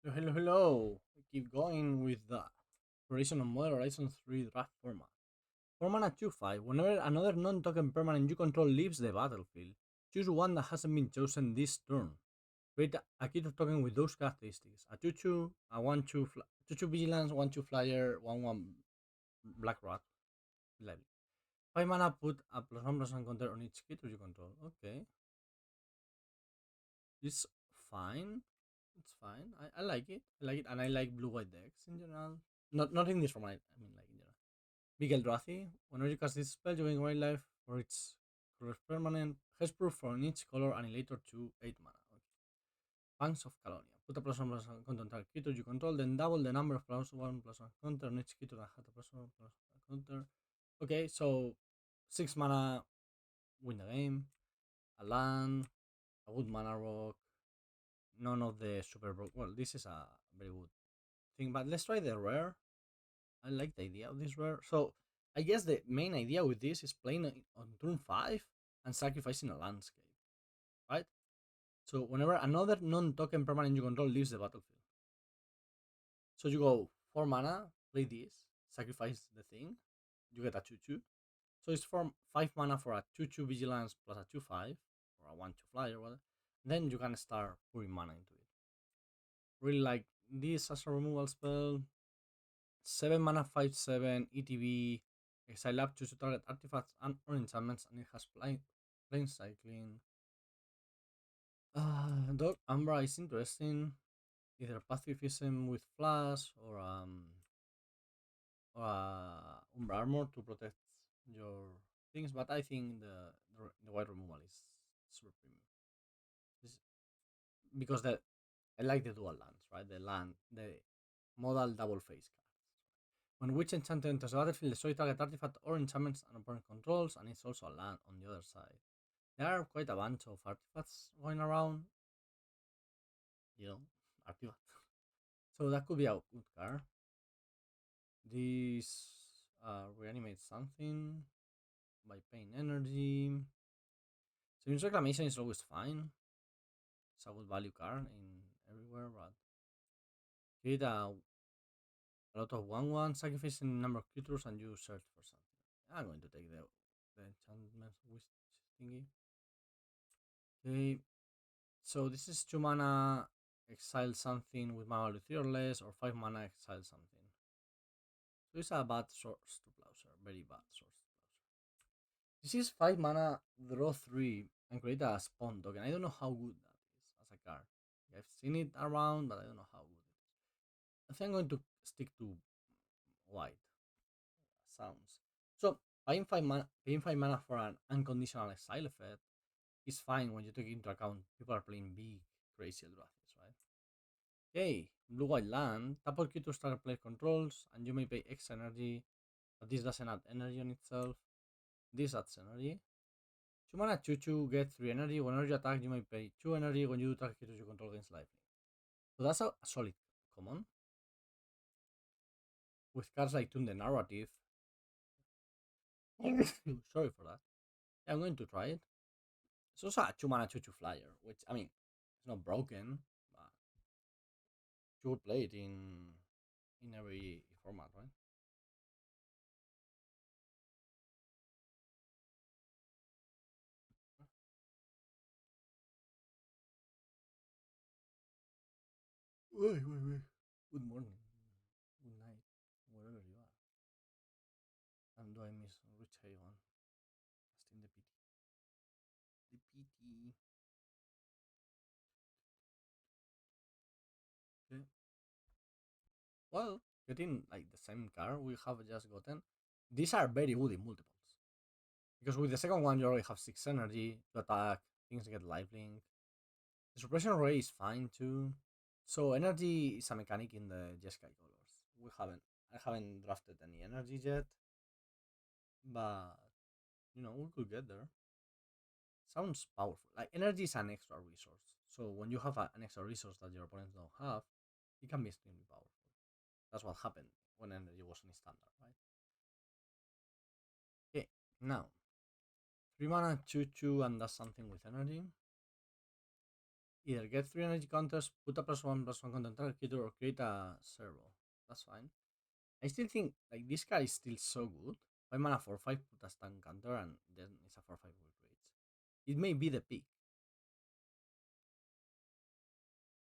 Hello. We keep going with the Horizon on Model Horizon 3 draft format. 4 mana 2/5. Whenever another non token permanent you control leaves the battlefield, choose one that hasn't been chosen this turn. Create a kit of token with those characteristics: a 2/2, a 1/2, 2/2 vigilance, 1/2 flyer, 1/1 black rat. 5 mana, put a +1/+1 counter on each kit you control. Okay. It's fine. It's fine. I like it. I like it, and I like blue white decks in general. Not in this format. I mean, like in general. Big Eldrazi. Whenever you cast this spell, you gain wildlife for its color permanent. Hexproof for each color annihilator to 8 mana. Okay. Banks of Calonia. Put a +1/+1 counter on target creature you control, then double the number of +1/+1 counter on each creature that has a +1/+1 counter. Okay, so 6 mana, win the game. A land, a wood mana rock. None of the super broke. Well, this is a very good thing, but let's try the rare. I like the idea of this rare. So I guess the main idea with this is playing on turn 5 and sacrificing a landscape, right? So whenever another non-token permanent you control leaves the battlefield, so you go 4 mana, play this, sacrifice the thing, you get a 2/2. So it's for 5 mana for a 2/2 vigilance plus a 2/5 or a 1/2 flyer, whatever. Then you can start pouring mana into it. Really like this as a removal spell. 7 mana, 5/7 ETB. Exile up to target artifacts and or enchantments, and it has plain cycling. Dog Umbra is interesting. Either pacifism with flash or Umbra armor to protect your things, but I think the white removal is super premium. This, because I like the dual lands, right? The modal double face cards. When which enchantment enters the battlefield, destroy target artifact or enchantments and opponent controls, and it's also a land on the other side. There are quite a bunch of artifacts going around, you know, artifacts. So that could be a good card. This reanimates something by paying energy. So reclamation is always fine. It's a good value card in everywhere, but get a lot of 1/1, sacrificing number of creatures, and you search for something. I'm going to take the enchantment wish thingy. Okay, so this is 2 mana, exile something with mana value 3 or less, or 5 mana, exile something. So it's a bad source to Plowshare, very bad source to Plowshare. This is 5 mana, draw 3, and create a spawn token. I don't know how good that is as a card. I've seen it around, but I don't know how good it is. I think I'm going to stick to white. Sounds. So paying 5 mana for an unconditional exile effect is fine when you take into account people are playing big, crazy Eldrathis, right? Okay, blue white land. Tap all creatures target player controls, and you may pay X energy, but this doesn't add energy on itself. This adds energy. 2 mana 2/2 get 3 energy. Whenever you attack, you may pay 2 energy when you target creatures you control against lifelink. So that's a solid common. With cards like Tune the Narrative. Sorry for that. Yeah, I'm going to try it. It's also a 2 mana 2/2 flyer, which, I mean, it's not broken, but you would play it in every format, right? Wait. Good morning. Good night. Wherever you are. And do I miss Rich Haven? Still the PT. The PT. Okay. Well, getting like the same car we have just gotten. These are very good in multiples. Because with the second one, you already have 6 energy to attack, things get lifelink. The suppression ray is fine too. So energy is a mechanic in the Jeskai colors. I haven't drafted any energy yet, but we could get there. Sounds powerful. Like energy is an extra resource. So when you have an extra resource that your opponents don't have, it can be extremely powerful. That's what happened when energy was in standard, right? Okay, now 3 mana 2/2 and does something with energy. Either get 3 energy counters, put a +1/+1 counter on target creature, or create a servo. That's fine. I still think like this card is still so good. 5 mana for 5, put a stun counter, and then it's a 4/5 with creates. It may be the pick.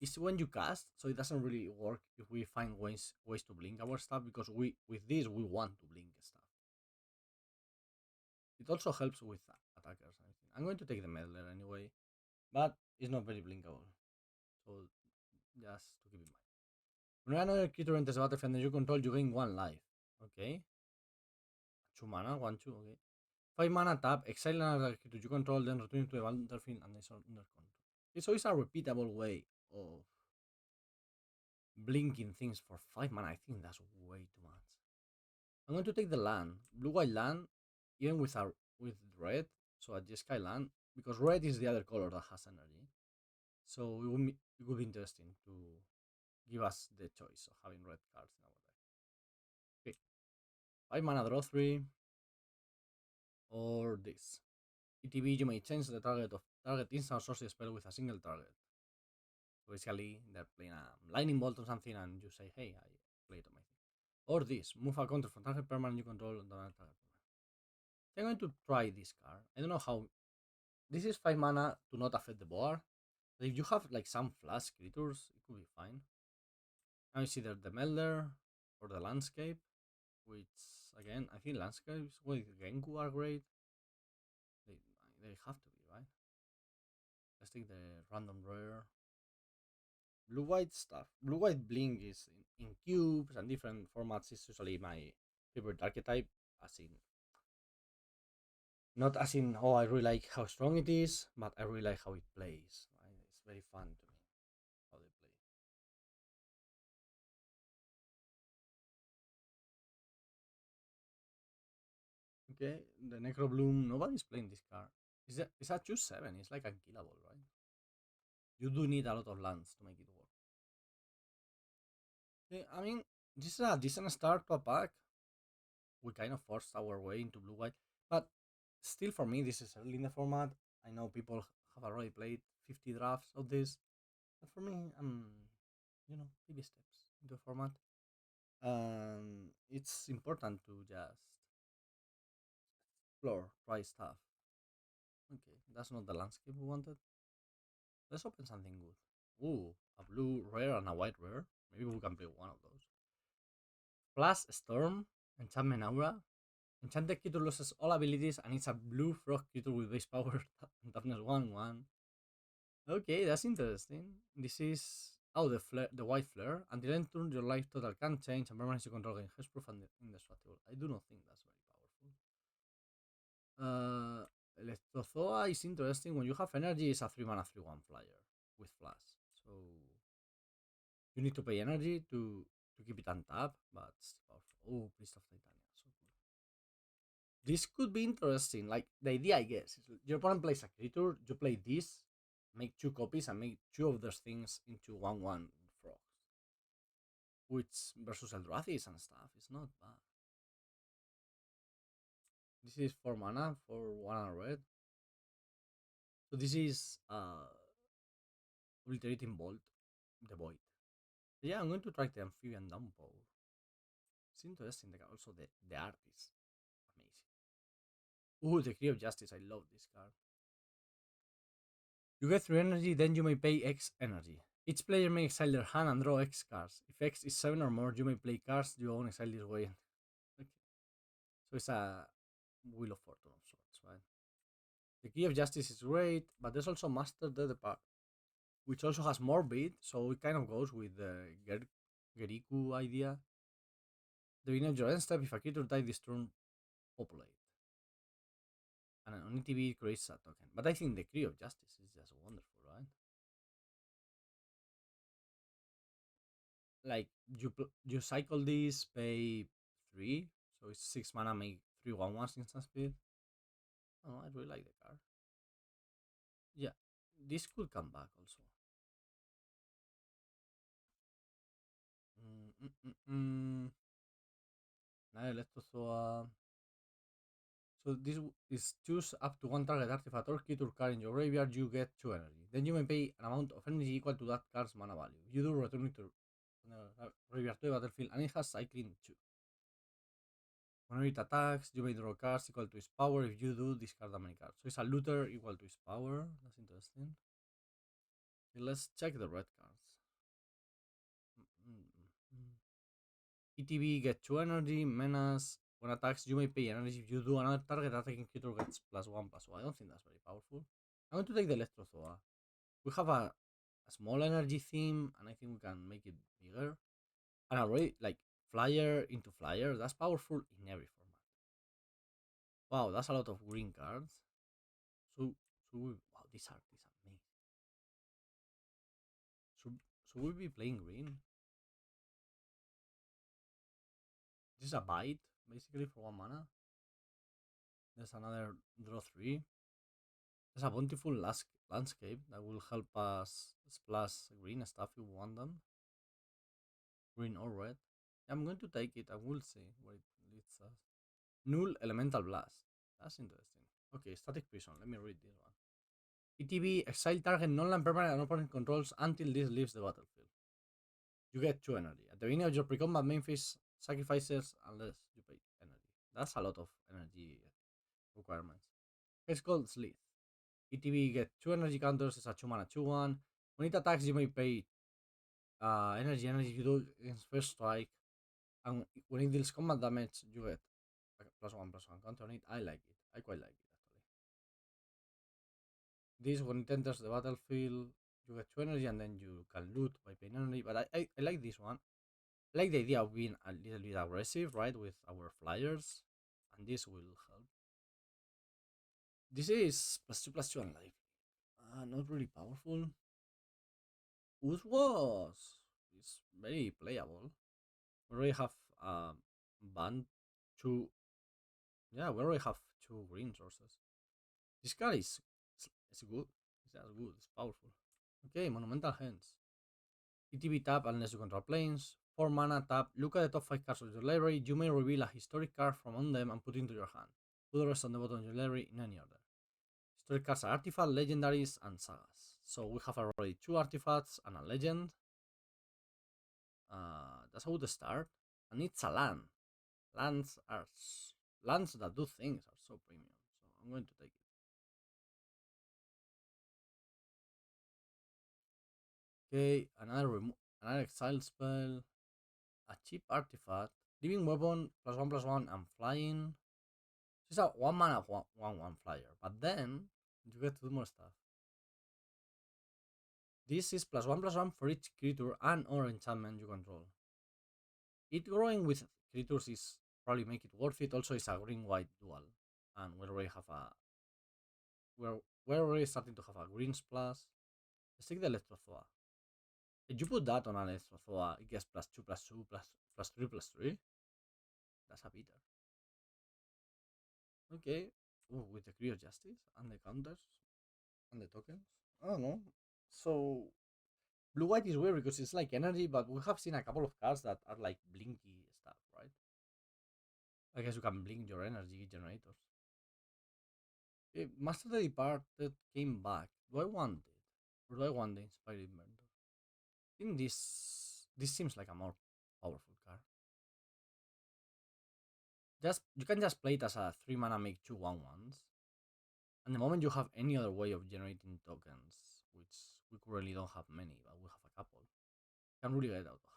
It's when you cast, so it doesn't really work if we find ways to blink our stuff, because we with this we want to blink stuff. It also helps with attackers. I think I'm going to take the meddler anyway, but it's not very blinkable, so just to keep in mind. When another creature enters the battlefield and you control, you gain 1 life. Okay, 2 mana, 1/2. Okay, 5 mana tap, exile another creature you control, then return to the battlefield and it's under control. Okay, so it's a repeatable way of blinking things for 5 mana. I think that's way too much. I'm going to take the land, blue white land, even with red, so a Jeskai land, because red is the other color that has energy. So it would be interesting to give us the choice of having red cards in our deck. Okay, 5 mana draw 3, or this. ETB, you may change the target of target instant or sorcery spell with a single target. So basically, they're playing a lightning bolt or something, and you say, "Hey, I played on my thing." Or this, move a counter from target permanent you control on target permanent. I'm going to try this card. I don't know how. This is 5 mana to not affect the board. But if you have like some flash creatures, it could be fine. Now it's either the Melder or the Landscape, which again I think landscapes with Genku are great. They they have to be, right? Let's take the random rare. Blue white stuff. Blue white blink is in cubes and different formats is usually my favorite archetype, as in not as in oh I really like how strong it is, but I really like how it plays. Right? It's very fun to me how they play. Okay, the Necrobloom. Nobody's playing this card. It's a 2/7. It's like unkillable, right? You do need a lot of lands to make it work. Okay, I mean, this is a decent start to a pack. We kind of forced our way into blue white, but still, for me, this is early in the format. I know people have already played 50 drafts of this, but for me, baby steps into the format. It's important to just explore, try stuff. Okay, that's not the landscape we wanted. Let's open something good. Ooh, a blue rare and a white rare. Maybe we can play one of those. Plus Storm, Enchantment Aura. Enchanted creature loses all abilities and it's a blue frog creature with base power and toughness 1/1. Okay, that's interesting. This is the white flare. Until end turn, your life total can change and permanents you control gain hexproof and indestructible. I do not think that's very powerful. Electrozoa is interesting. When you have energy, it's a 3 mana 3/1 flyer with flash. So you need to pay energy to keep it untapped, but it's powerful. Oh, Priest of Titania, so cool. This could be interesting. Like the idea, I guess, is your opponent plays a creature, you play this, make 2 copies, and make 2 of those things into 1/1 frogs. Which versus Eldrathis and stuff is not bad. This is 4 mana for 1 red. So this is Obliterating Bolt, the Void. Yeah, I'm going to try the Amphibian Downpour. It's interesting. Also, the art is amazing. Ooh, the Key of Justice. I love this card. You get 3 energy, then you may pay X energy. Each player may exile their hand and draw X cards. If X is 7 or more, you may play cards you own exile this way. Okay. So it's a Wheel of Fortune of sorts, right? The Key of Justice is great, but there's also Master the Depart, which also has more beat, so it kind of goes with the Geriku idea. The beginning of your end step, if a creature dies this turn, populate. And on ETB it creates a token. But I think the Key of Justice is just wonderful, right? Like you cycle this, pay 3, so it's 6 mana, make 3/1/1s instant speed. Oh, I really like the card. Yeah, this could come back also. Mm, mm, mm, mm. Now let's also So this is choose up to one target artifact or creature card in your graveyard. You get 2 energy. Then you may pay an amount of energy equal to that card's mana value. You do return it to graveyard to the battlefield, and it has cycling too. Whenever it attacks, you may draw cards equal to its power. If you do, discard that many cards. So it's a looter equal to its power. That's interesting. Okay, let's check the red cards. ETB get 2 energy, menace. When attacks, you may pay energy. If you do, another target attacking creature gets +1/+1. I don't think that's very powerful. I'm going to take the Electrothoa. We have a small energy theme, and I think we can make it bigger. And already, like, flyer into flyer, that's powerful in every format. Wow, that's a lot of green cards. Wow, this art is amazing. Should we be playing green? This is a bite, basically, for 1 mana. There's another draw 3. There's a bountiful landscape that will help us splash green stuff if we want them. Green or red. I'm going to take it. I will see where it leads us. Null Elemental Blast. That's interesting. Okay, Static Prison. Let me read this one. ETB, exile target non-land permanent and opponent controls until this leaves the battlefield. You get 2 energy. At the beginning of your pre-combat main phase, sacrifices unless you pay energy. That's a lot of energy requirements. It's called Slith. ETB get 2 energy counters. It's a 2 mana 2/1. When it attacks, you may pay energy you do against first strike. And when it deals combat damage, you get +1/+1 counter on it. I like it. I quite like it actually. This, when it enters the battlefield, you get 2 energy and then you can loot by paying energy. But I like this one. I like the idea of being a little bit aggressive, right, with our flyers, and this will help. This is +2/+2 and life. Not really powerful. Uzwas is very playable. We already have band 2. Yeah, we already have 2 green sources. This card is good. It's as good. It's powerful. Okay, Monumental Hands. ETB tap unless you control planes. 4 mana tap. Look at the top 5 cards of your library. You may reveal a historic card from on them and put it into your hand. Put the rest on the bottom of your library in any order. Historic cards are artifacts, legendaries, and sagas. So we have already 2 artifacts and a legend. That's a good start. And it's a land. Lands that do things are so premium. So I'm going to take it. Okay, another exile spell. A cheap artifact. Living weapon, +1/+1 and flying. It's a 1 mana 1/1 flyer. But then you get to do more stuff. This is +1/+1 for each creature and or enchantment you control. It growing with creatures is probably make it worth it. Also, it's a green-white dual, and we already have a we're already starting to have a green splash. Let's take the Electrothoa. If you put that on an Electrothoa, it gets +2/+2 +3/+3. That's a beater. Okay. Ooh, with the Creo Justice and the counters and the tokens. I don't know. So blue white is weird because it's like energy, but we have seen a couple of cards that are like blinky stuff, right? I guess you can blink your energy generators. Okay, Master the Departed came back. Do I want it? Or do I want the Inspired Inventor? I think this seems like a more powerful card. Just you can just play it as a 3 mana make 2/1/1s. And the moment you have any other way of generating tokens, which we currently don't have many, but we have a couple, can really get out of hand.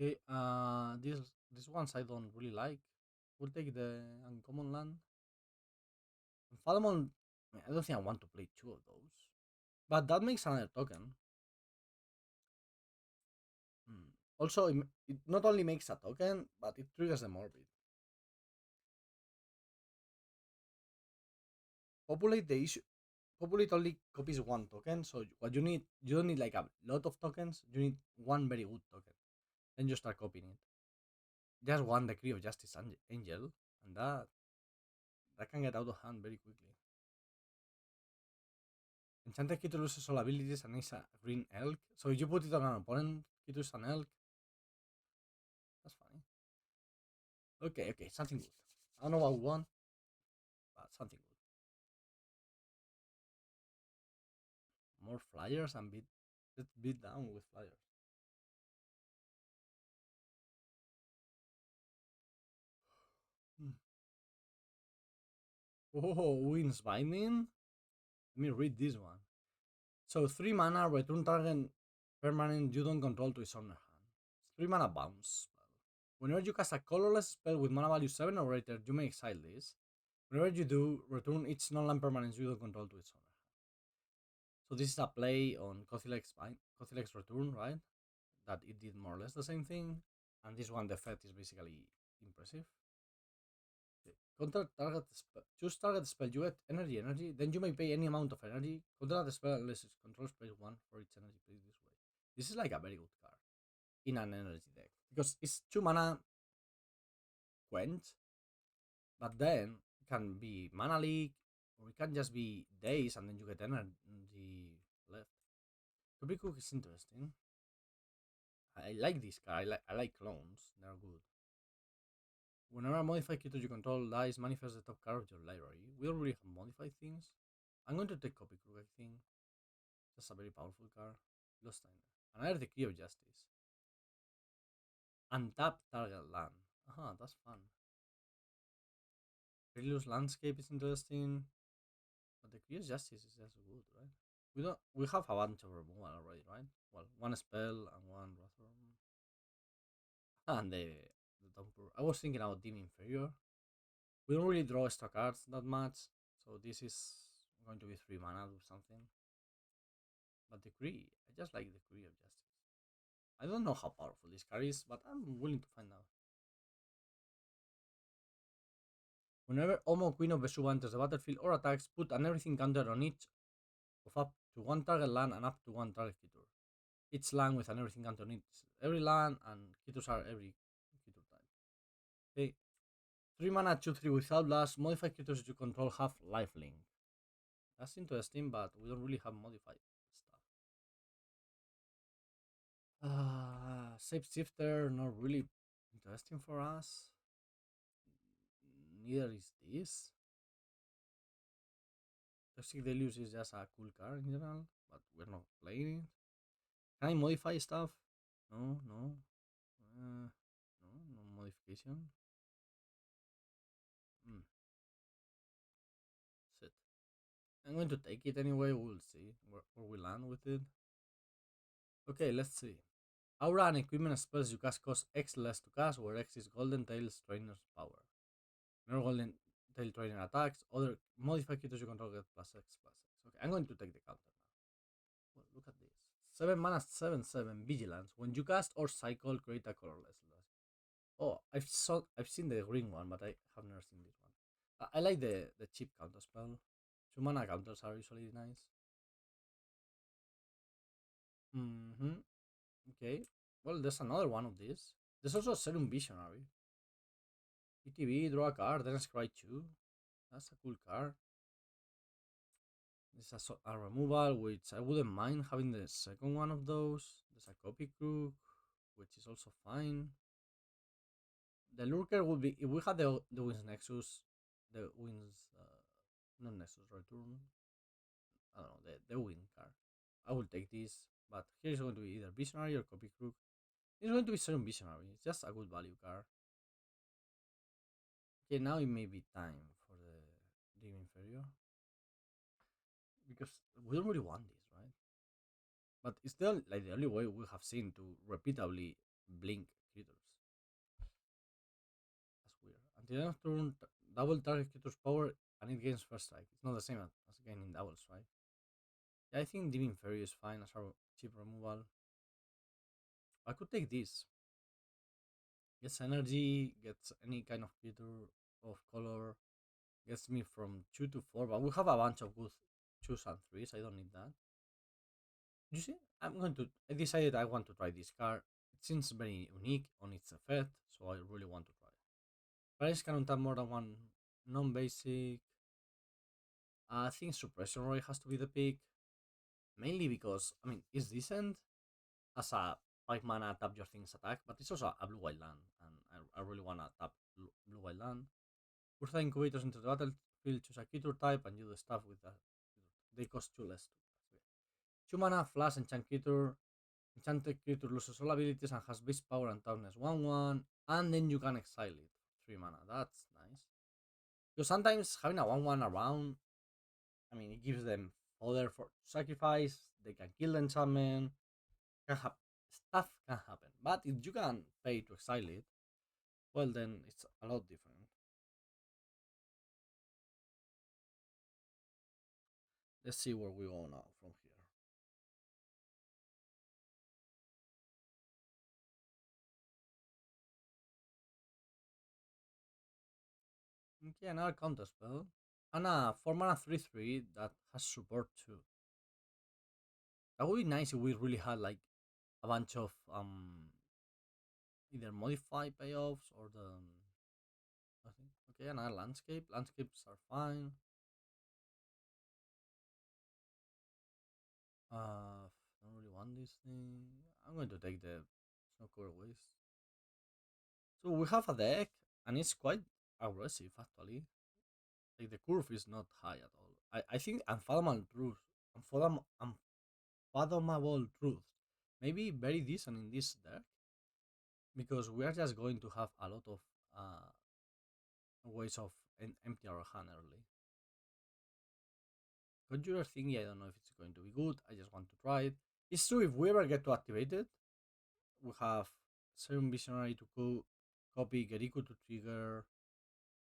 Okay, these ones I don't really like. We'll take the uncommon land. And Falamon, I don't think I want to play 2 of those. But that makes another token. Also, it not only makes a token, but it triggers the Morbid. Populate the issue. populate only copies one token. So what you don't need like a lot of tokens. You need one very good token. Then you start copying it. Just one decree of justice angel, and that can get out of hand very quickly. Enchanted Kito loses all abilities and is a green elk. So if you put it on an opponent, Kito is an elk. That's funny. Okay, okay, something good. I don't know what we want, but something good. More flyers and beat. Let's beat down with flyers. Hmm. Oh, wins binding. Let me read this one. So 3 mana, return target permanent you don't control to its owner hand. 3 mana bounce. Whenever you cast a colorless spell with mana value 7 or greater, you may exile this. Whenever you do, return each non-land permanent you don't control to its owner hand. So this is a play on Kothilek's return, right? That it did more or less the same thing. And this one, the effect is basically impressive. Counter target spell. Choose target spell. You get energy. Then you may pay any amount of energy. Counter the spell unless its controls pays one for its energy played this way. This is like a very good card in an energy deck because it's 2 mana quench, but then it can be mana leak or it can just be days and then you get energy left. Copy Cook is interesting. I like this card. I like clones. They're good. Whenever a modified creature you control dies, manifest the top card of your library. We don't really have modified things. I'm going to take Copy Crook, I think. That's a very powerful card. Lost Time. Another Decree of Justice. Untap target land. Aha, that's fun. Perilous Landscape is interesting. But Decree of Justice is just good, right? We have a bunch of removal already, right? Well, one spell and one Wrathorn. And the Downpour. I was thinking about Team Inferior. We don't really draw extra cards that much, so this is going to be 3 mana or something. But Decree, I just like Decree of Justice. I don't know how powerful this card is, but I'm willing to find out. Whenever Omo Queen of Vesuva enters the battlefield or attacks, put an everything counter on each of up to 1 target land and up to 1 target creature. Each land with an everything counter on it. Every land and creatures are every creature type. Okay. 3 mana, 2/3 without blast. Modified creatures you control have lifelink. That's interesting, but we don't really have modified stuff. Shapeshifter, not really interesting for us. Neither is this. Toxic Deluge is just a cool card in general, but we're not playing it. Can I modify stuff? No, no. No modification. Hmm, shit. I'm going to take it anyway, we'll see where we land with it. Okay, let's see. Aura and equipment spells you cast cost X less to cast, where X is Golden Tail's Trainer's power. Whenever Golden Tail Trainer attacks, other modified creatures you control get +X+X. Okay, I'm going to take the counter now. Well, look at this. 7 mana, 7/7 Vigilance. When you cast or cycle, create a colorless. Oh, I've seen the green one, but I have never seen this one. I like the cheap counter spell. 2 mana counters are usually nice. Mm-hmm. Okay. Well, there's another one of these. There's also Serum Visionary. ETB, draw a card, then scry 2. That's a cool card. There's a removal, which I wouldn't mind having the second one of those. There's a Copy Crook, which is also fine. The Lurker would be, if we had the Wings Nexus, the Wings, not Nexus, Return, I don't know, the Wing card. I will take this, but here's going to be either Visionary or Copy Crook. It's going to be Serum Visionary, it's just a good value card. Okay, now it may be time for the Dream Inferior. Because we don't really want this, right? But it's still like the only way we have seen to repeatedly blink creatures. That's weird. Until the end of turn, double target creature's power and it gains first strike. It's not the same as gaining doubles, right? Yeah, I think Demon Fairy is fine as our cheap removal. I could take this. Gets energy, gets any kind of creature of color, gets me from 2 to 4, but we have a bunch of good twos and threes. I don't need that. You see, I decided I want to try this card. It seems very unique on its effect, so I really want to try it. Players can untap more than one non-basic. I think suppression rate has to be the pick, mainly because I mean it's decent as a 5 mana tap your things attack, but it's also a blue white land, and I really wanna tap blue white land. Put the incubators into the battlefield, choose a creature type, and you do stuff with that. They cost 2 less. 2 mana, flash, enchant creature. Enchanted creature loses all abilities and has beast power and toughness 1/1, and then you can exile it. 3 mana. That's nice. Because sometimes having a 1/1 around, I mean, it gives them fodder for sacrifice. They can kill the enchantment. Can happen. Stuff can happen. But if you can pay to exile it, well, then it's a lot different. Let's see where we go now from here. Okay, another counter spell. And a 4 mana 3/3 that has support too. That would be nice if we really had like a bunch of either modify payoffs or the nothing. Okay, another landscape. Landscapes are fine. Don't really want this thing. I'm going to take the snow cover waste. So we have a deck, and it's quite aggressive actually. Like the curve is not high at all. I think unfathomable truth, maybe very decent in this deck because we are just going to have a lot of uh, ways of empty our hand early. Conjurer thingy, I don't know if it's going to be good. I just want to try it. It's true if we ever get to activate it, we have Serum Visionary to copy, Geriku to trigger,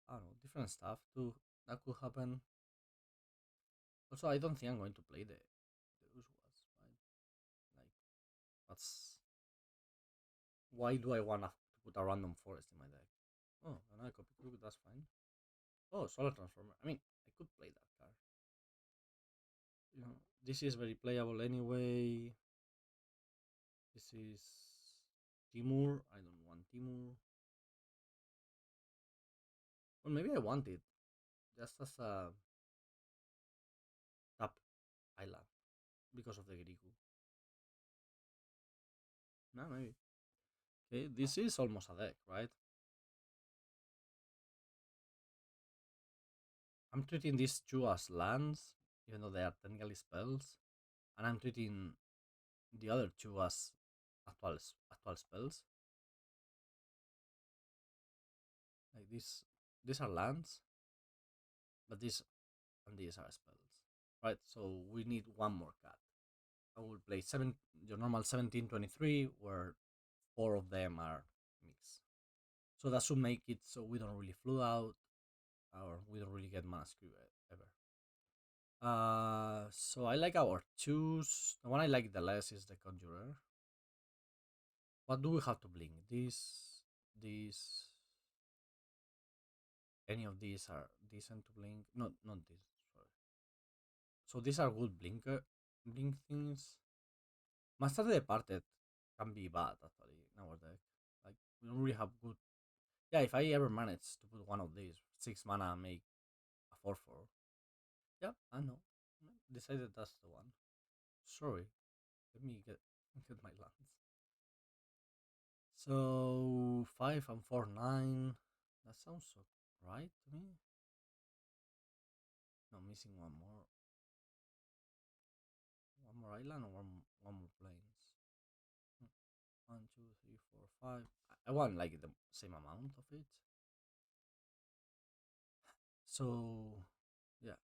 I don't know, different stuff too. That could happen. Also, I don't think I'm going to play the Uswas, right? Like, that's why do I wanna put a random forest in my deck? Oh, another copy crook, that's fine. Oh, Solar Transformer. I mean, I could play that card. You know, this is very playable anyway. This is Timur. I don't want Timur. Well, maybe I want it just as a tap island because of the Griku. No, maybe. Okay, this is almost a deck, right? I'm treating these two as lands, even though they are technically spells, and I'm treating the other two as actual spells. Like these are lands, but these and these are spells, right? So we need one more card. I will play your normal 17-23, where 4 of them are mixed. So that should make it so we don't really flood out, or we don't really get mana screw ever. So I like our twos. The one I like the less is the Conjurer. What do we have to blink? These, any of these are decent to blink. Not this. Sorry. So these are good blink things. Master Departed can be bad actually in our deck. Like we don't really have good. Yeah, if I ever manage to put one of these 6 mana and make a 4/4. Yeah, I know. Decided that's the one. Sorry, let me get my lands. So 5 and 4 9. That sounds so right to me. No, missing one more. One more island or one more plains. Hmm. 1, 2, 3, 4, 5. I want like the same amount of it. So yeah,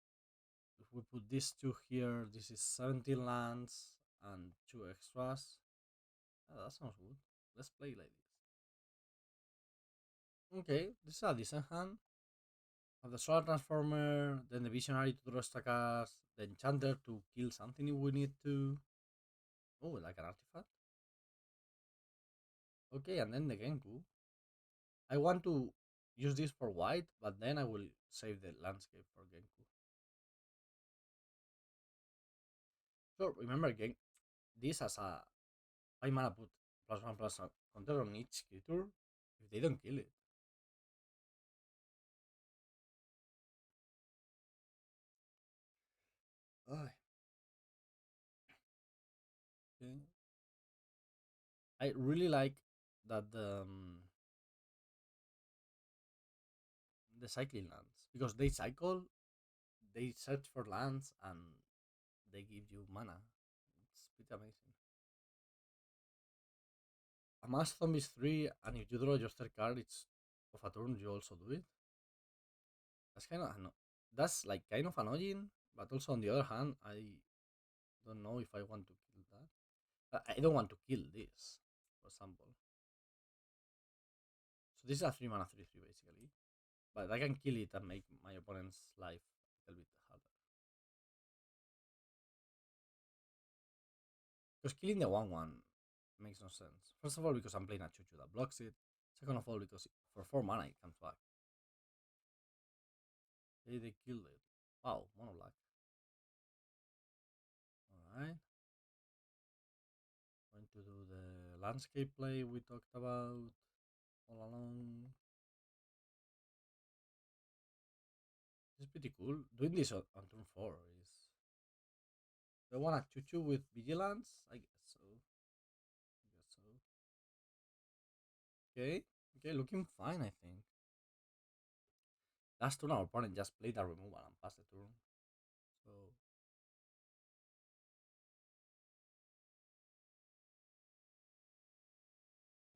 if we put these two here, this is 17 lands and 2 extras. That sounds good. Let's play like this. Okay, this is a decent hand. Have the Solar Transformer, then the Visionary to draw extra cards, the Enchanter to kill something if we need to. Oh, like an artifact. Okay, and then the Genku. I want to use this for white, but then I will save the landscape for Genku. So remember, again, this as a 5 mana put +1/+1 counter on each creature if they don't kill it. Ay, okay. I really like that the cycling lands because they cycle, they search for lands, and they give you mana. It's pretty amazing. A mass zombies 3, and if you draw your third card, it's of a turn, you also do it. That's kind of that's like kind of annoying, but also on the other hand, I don't know if I want to kill that. I don't want to kill this, for example. So this is a 3 mana 3/3 basically, but I can kill it and make my opponent's life a little bit harder. Because killing the 1/1 makes no sense. First of all, because I'm playing a Chuchu that blocks it. Second of all, because for 4 mana it comes back. They killed it. Wow, mono black. Alright. Going to do the landscape play we talked about all along. It's pretty cool. Doing this on turn 4 is. Do I want a Chuchu with Vigilance? I guess so. Okay. Okay, looking fine, I think. Last turn, our opponent just played a removal and passed the turn. So.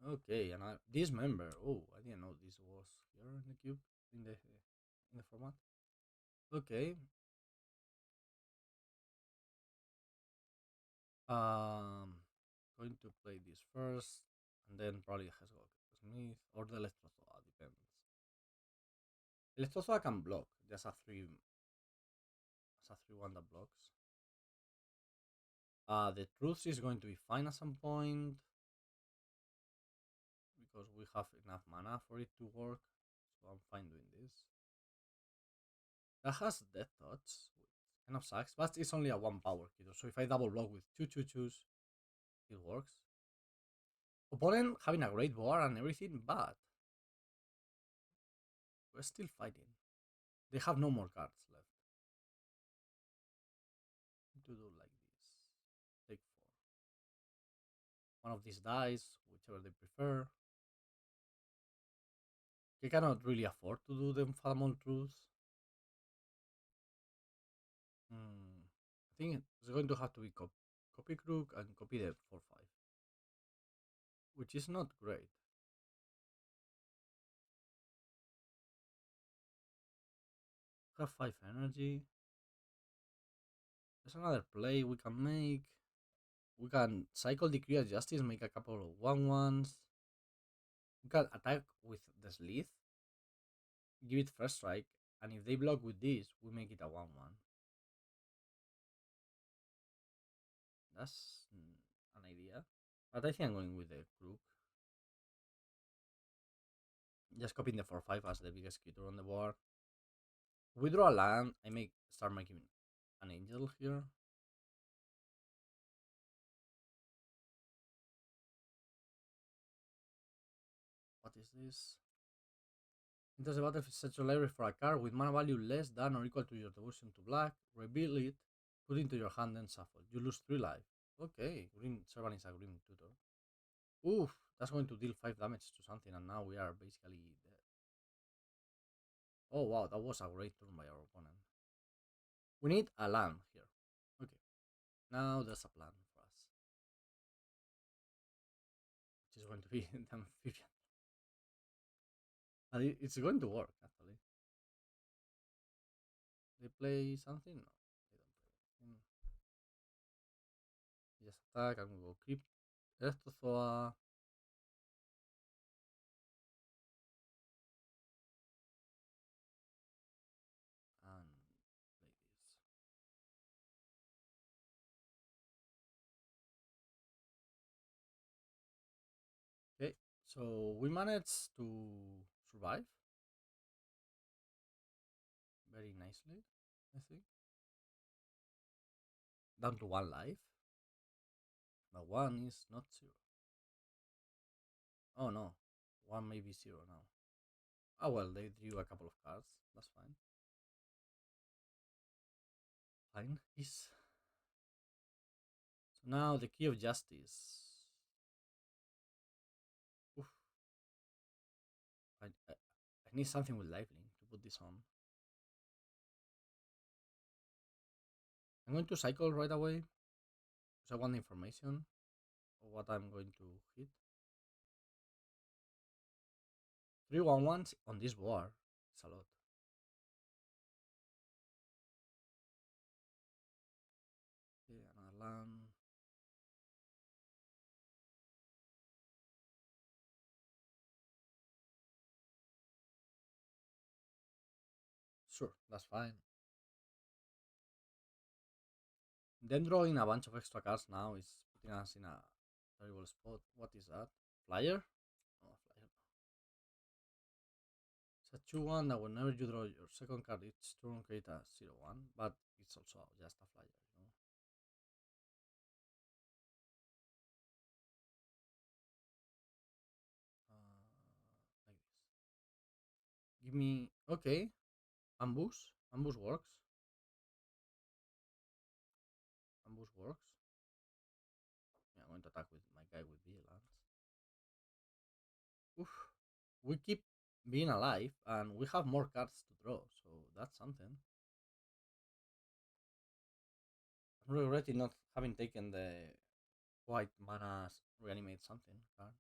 Okay, and this member. Oh, I didn't know this was here in the cube in the format. Okay. Um, going to play this first, and then probably has got Smith or the Electrothoa, depends. Electrothoa can block. There's a 3/1 that blocks. The Truth is going to be fine at some point because we have enough mana for it to work. So I'm fine doing this. That has Death Touch, which kind of sucks, but it's only a 1 power killer. So if I double block with two choo-choos, it works. Opponent having a great board and everything, but we're still fighting. They have no more cards left. To do like this. Take 4. One of these dies, whichever they prefer. They cannot really afford to do the Infallible Truth. I think it's going to have to be copy Crook and copy the 4/5, which is not great. Have 5 energy. There's another play we can make. We can cycle Decree of Justice, make a couple of 1/1s. We can attack with the Slith, give it first strike, and if they block with this, we make it a 1/1. That's an idea. But I think I'm going with the Crook. Just copying the 4/5 as the biggest creature on the board. We draw a land, I make start making an angel here. What is this? Enters the battlefield, set your library for a card with mana value less than or equal to your devotion to black. Reveal it, put it into your hand, and shuffle. You lose 3 life. Okay, Green Servant is a Green Tutor. Oof, that's going to deal 5 damage to something, and now we are basically dead. Oh wow, that was a great turn by our opponent. We need a land here. Okay, now there's a plan for us, which is going to be the amphibian. But it's going to work, actually. They play something? No, they don't play anything. Just attack and we go creep. Electrothoa. And play this. Okay, so we managed to survive very nicely, I think. down to one life, but one is not zero. Oh no, one may be zero now. Oh well, they drew a couple of cards. That's fine. Fine. Is so now the key of justice. Oof, I need something with lifelink to put this on. I'm going to cycle right away because I want information of what I'm going to hit. 3 1 1s on this board. It's a lot. Okay, another land. Sure, that's fine. Then drawing a bunch of extra cards now is putting us in a terrible spot. What is that? Flyer? Oh, flyer. It's a 2 1 that whenever you draw your second card each turn create a 0 1, but it's also just a flyer, you know. Like this. Give me okay. Ambush. Ambush works. Ambush works. Yeah, I'm going to attack with my guy with vigilance. Oof. We keep being alive and we have more cards to draw, so that's something. I'm regretting not having taken the white mana reanimate something card.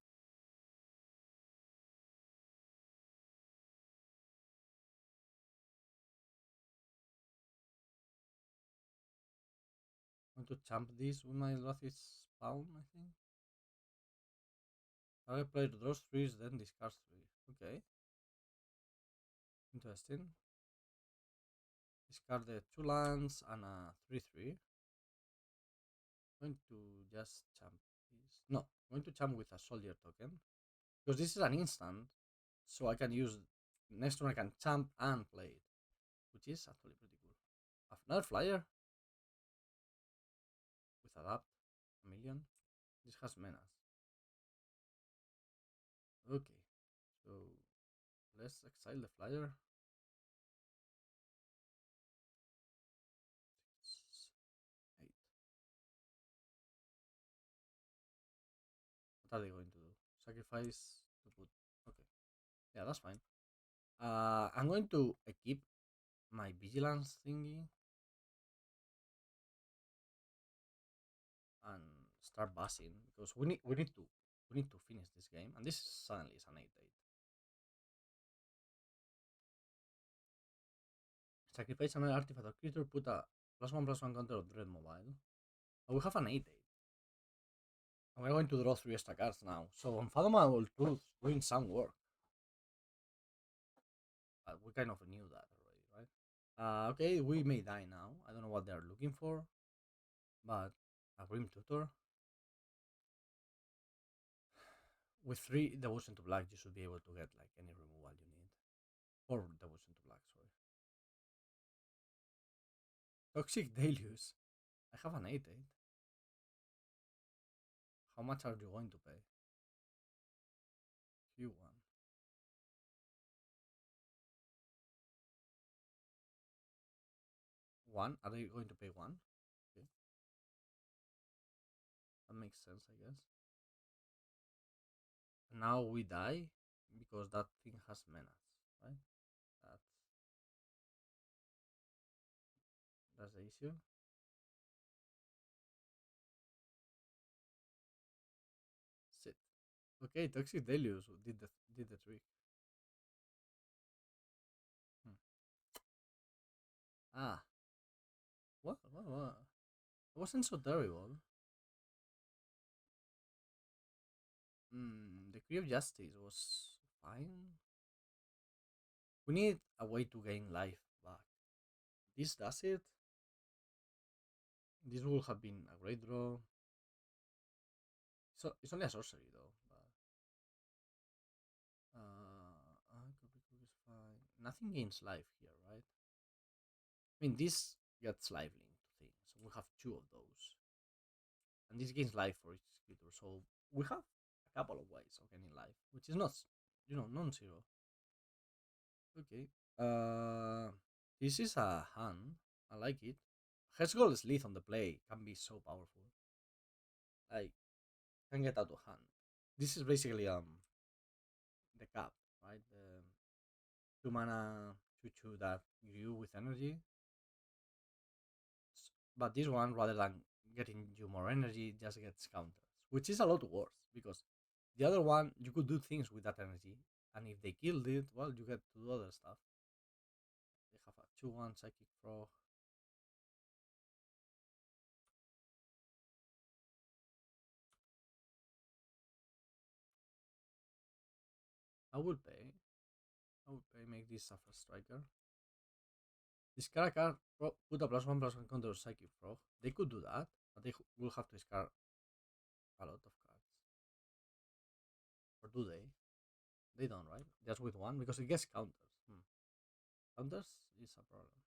I'm going to champ this with my Lothis spawn, I think. I play draws three, then discards three. Okay, interesting. Discard the 2 lands and a 3/3. Going to just champ this. No, I'm going to champ with a soldier token because this is an instant, so I can use next turn. I can champ and play it, which is actually pretty cool. Another flyer with adapt 1,000,000. This has menace. Okay, so let's exile the flyer. 8. What are they going to do? Sacrifice to put. Okay, yeah, that's fine. I'm going to equip my vigilance thingy and start buzzing because we need to finish this game. And this suddenly is an 8/8. Sacrifice another artifact or creature, put a +1/+1 counter of Dread Mobile. And we have an 8/8. And we're going to draw 3 extra cards now. So Unfathomable Truth doing some work. We kind of knew that already, right? Okay, we may die now. I don't know what they're looking for, but a Grim Tutor. With 3 Devotion to Black, you should be able to get like any removal you need. 4 Devotion to Black, sorry. Toxic Deluge. I have an 8/8. How much are you going to pay? Q1. 1? Are they going to pay 1? Okay. That makes sense, I guess. Now we die because that thing has menace, right? That's that's the issue. Sit. Okay, Toxic Deluge did the trick. Hmm. Ah, what? It wasn't so terrible. Decree of Justice was fine. We need a way to gain life back. This does it. This would have been a great draw. So it's only a sorcery though. Could is fine. Nothing gains life here, right? I mean, this gets life link to things. we have two of those, and this gains life for each creature. So we have a couple of ways of getting life, which is not, non-zero. Okay. This is a hand. I like it. Hexgold Slith on the play can be so powerful. Like, can get out of hand. This is basically the cap, right? The 2 mana 2/2 that grew with energy. But this one, rather than getting you more energy, just gets counters, which is a lot worse because the other one you could do things with that energy, and if they killed it, well, you get to do other stuff. They have a 2/1 psychic frog. I would pay. I would pay. Make this a first striker. Discard a card, put a +1/+1 counter psychic frog. They could do that, but they will have to discard a lot of cards. Or do they? They don't, right? Just with one because it gets counters. Counters is a problem.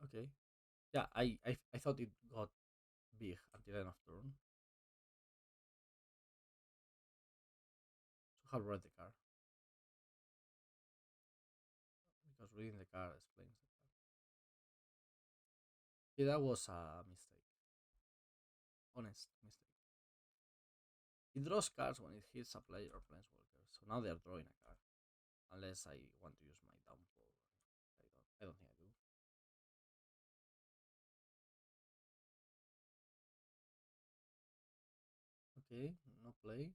Okay. Yeah, I thought it got big until end of turn. So have read the card because reading the card explains the card. Yeah, that was a mistake. Honest mistake. It draws cards when it hits a player or planeswalker. So now they are drawing a card. Unless I want to use my downfall. I don't think I do. Okay, no play.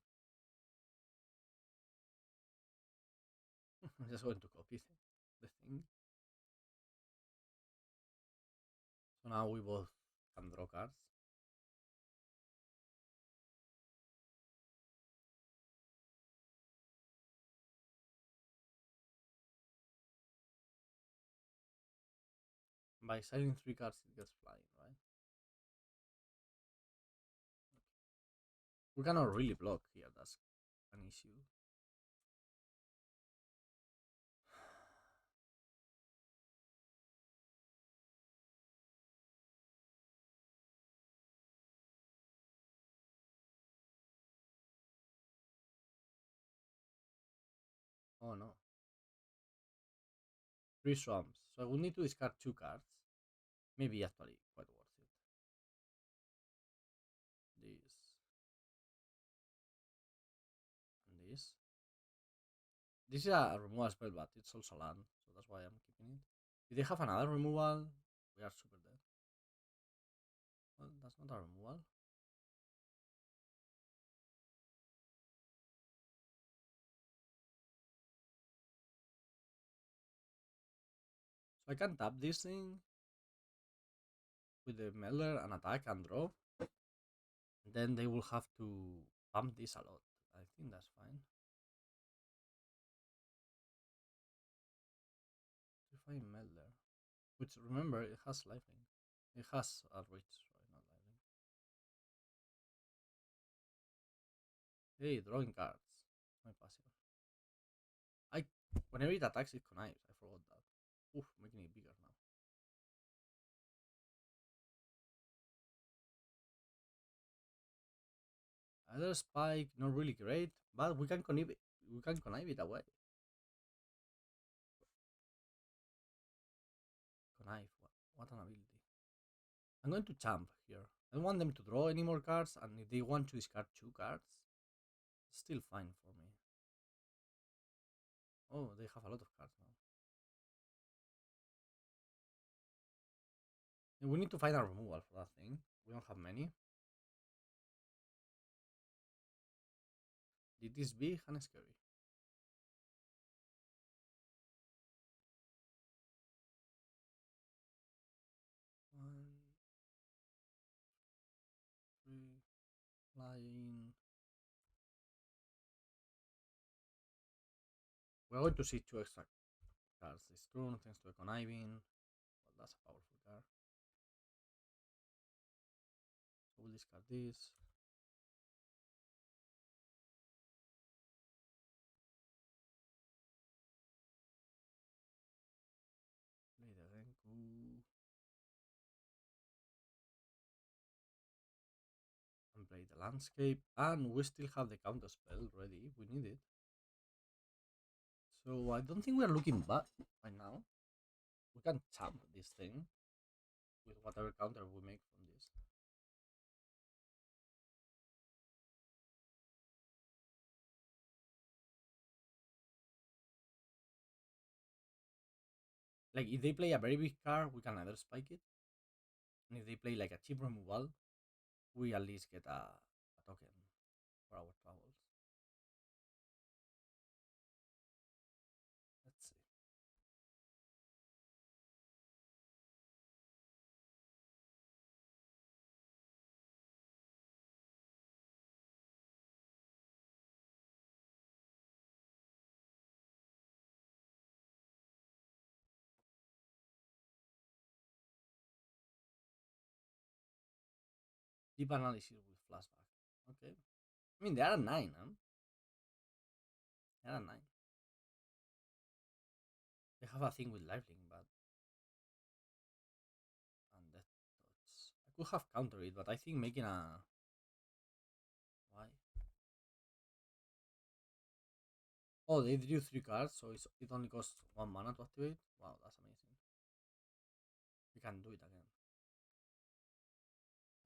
I'm just going to copy the thing. So now we both can draw cards. By signing 3 cards, it gets flying, right? We cannot really block here. That's an issue. Oh no. 3 swamps. So I will need to discard 2 cards. Maybe actually quite worth it. This and this. This is a removal spell, but it's also land, so that's why I'm keeping it. If they have another removal, we are super dead. Well, that's not a removal. So I can tap this thing with the Melder and attack and draw. Then they will have to pump this a lot. I think that's fine. Define Melder. Which, remember, it has lifelink. It has a reach, right? Not lifelink. Hey, drawing cards. My passive. I Whenever it attacks, it connives. I forgot that. Oof, making it bigger now. Other spike, not really great, but we can connive it. We can connive it away. Connive. What an ability. I'm going to champ here. I don't want them to draw any more cards, and if they want to discard 2 cards, it's still fine for me. Oh, they have a lot of cards now. And we need to find a removal for that thing. We don't have many. It is big and scary. One, three, flying. We're going to see 2 extra cards this turn thanks to a conniving. Well, that's a powerful card. So we'll discard this. Play the Renku. play the landscape, and we still have the counter spell ready if we need it. So I don't think we're looking bad right now. We can champ this thing with whatever counter we make from this. Like if they play a very big card, we can either spike it, and if they play like a cheap removal, we at least get a token for our troubles. Let's see. Deep analysis with flashback. Okay. I mean, they are a 9, huh? They are a 9. They have a thing with lifelink, but. And death thoughts. I could have countered it, but I think making a. Why? Oh, they drew 3 cards, so it only costs 1 mana to activate? Wow, that's amazing. We can do it again.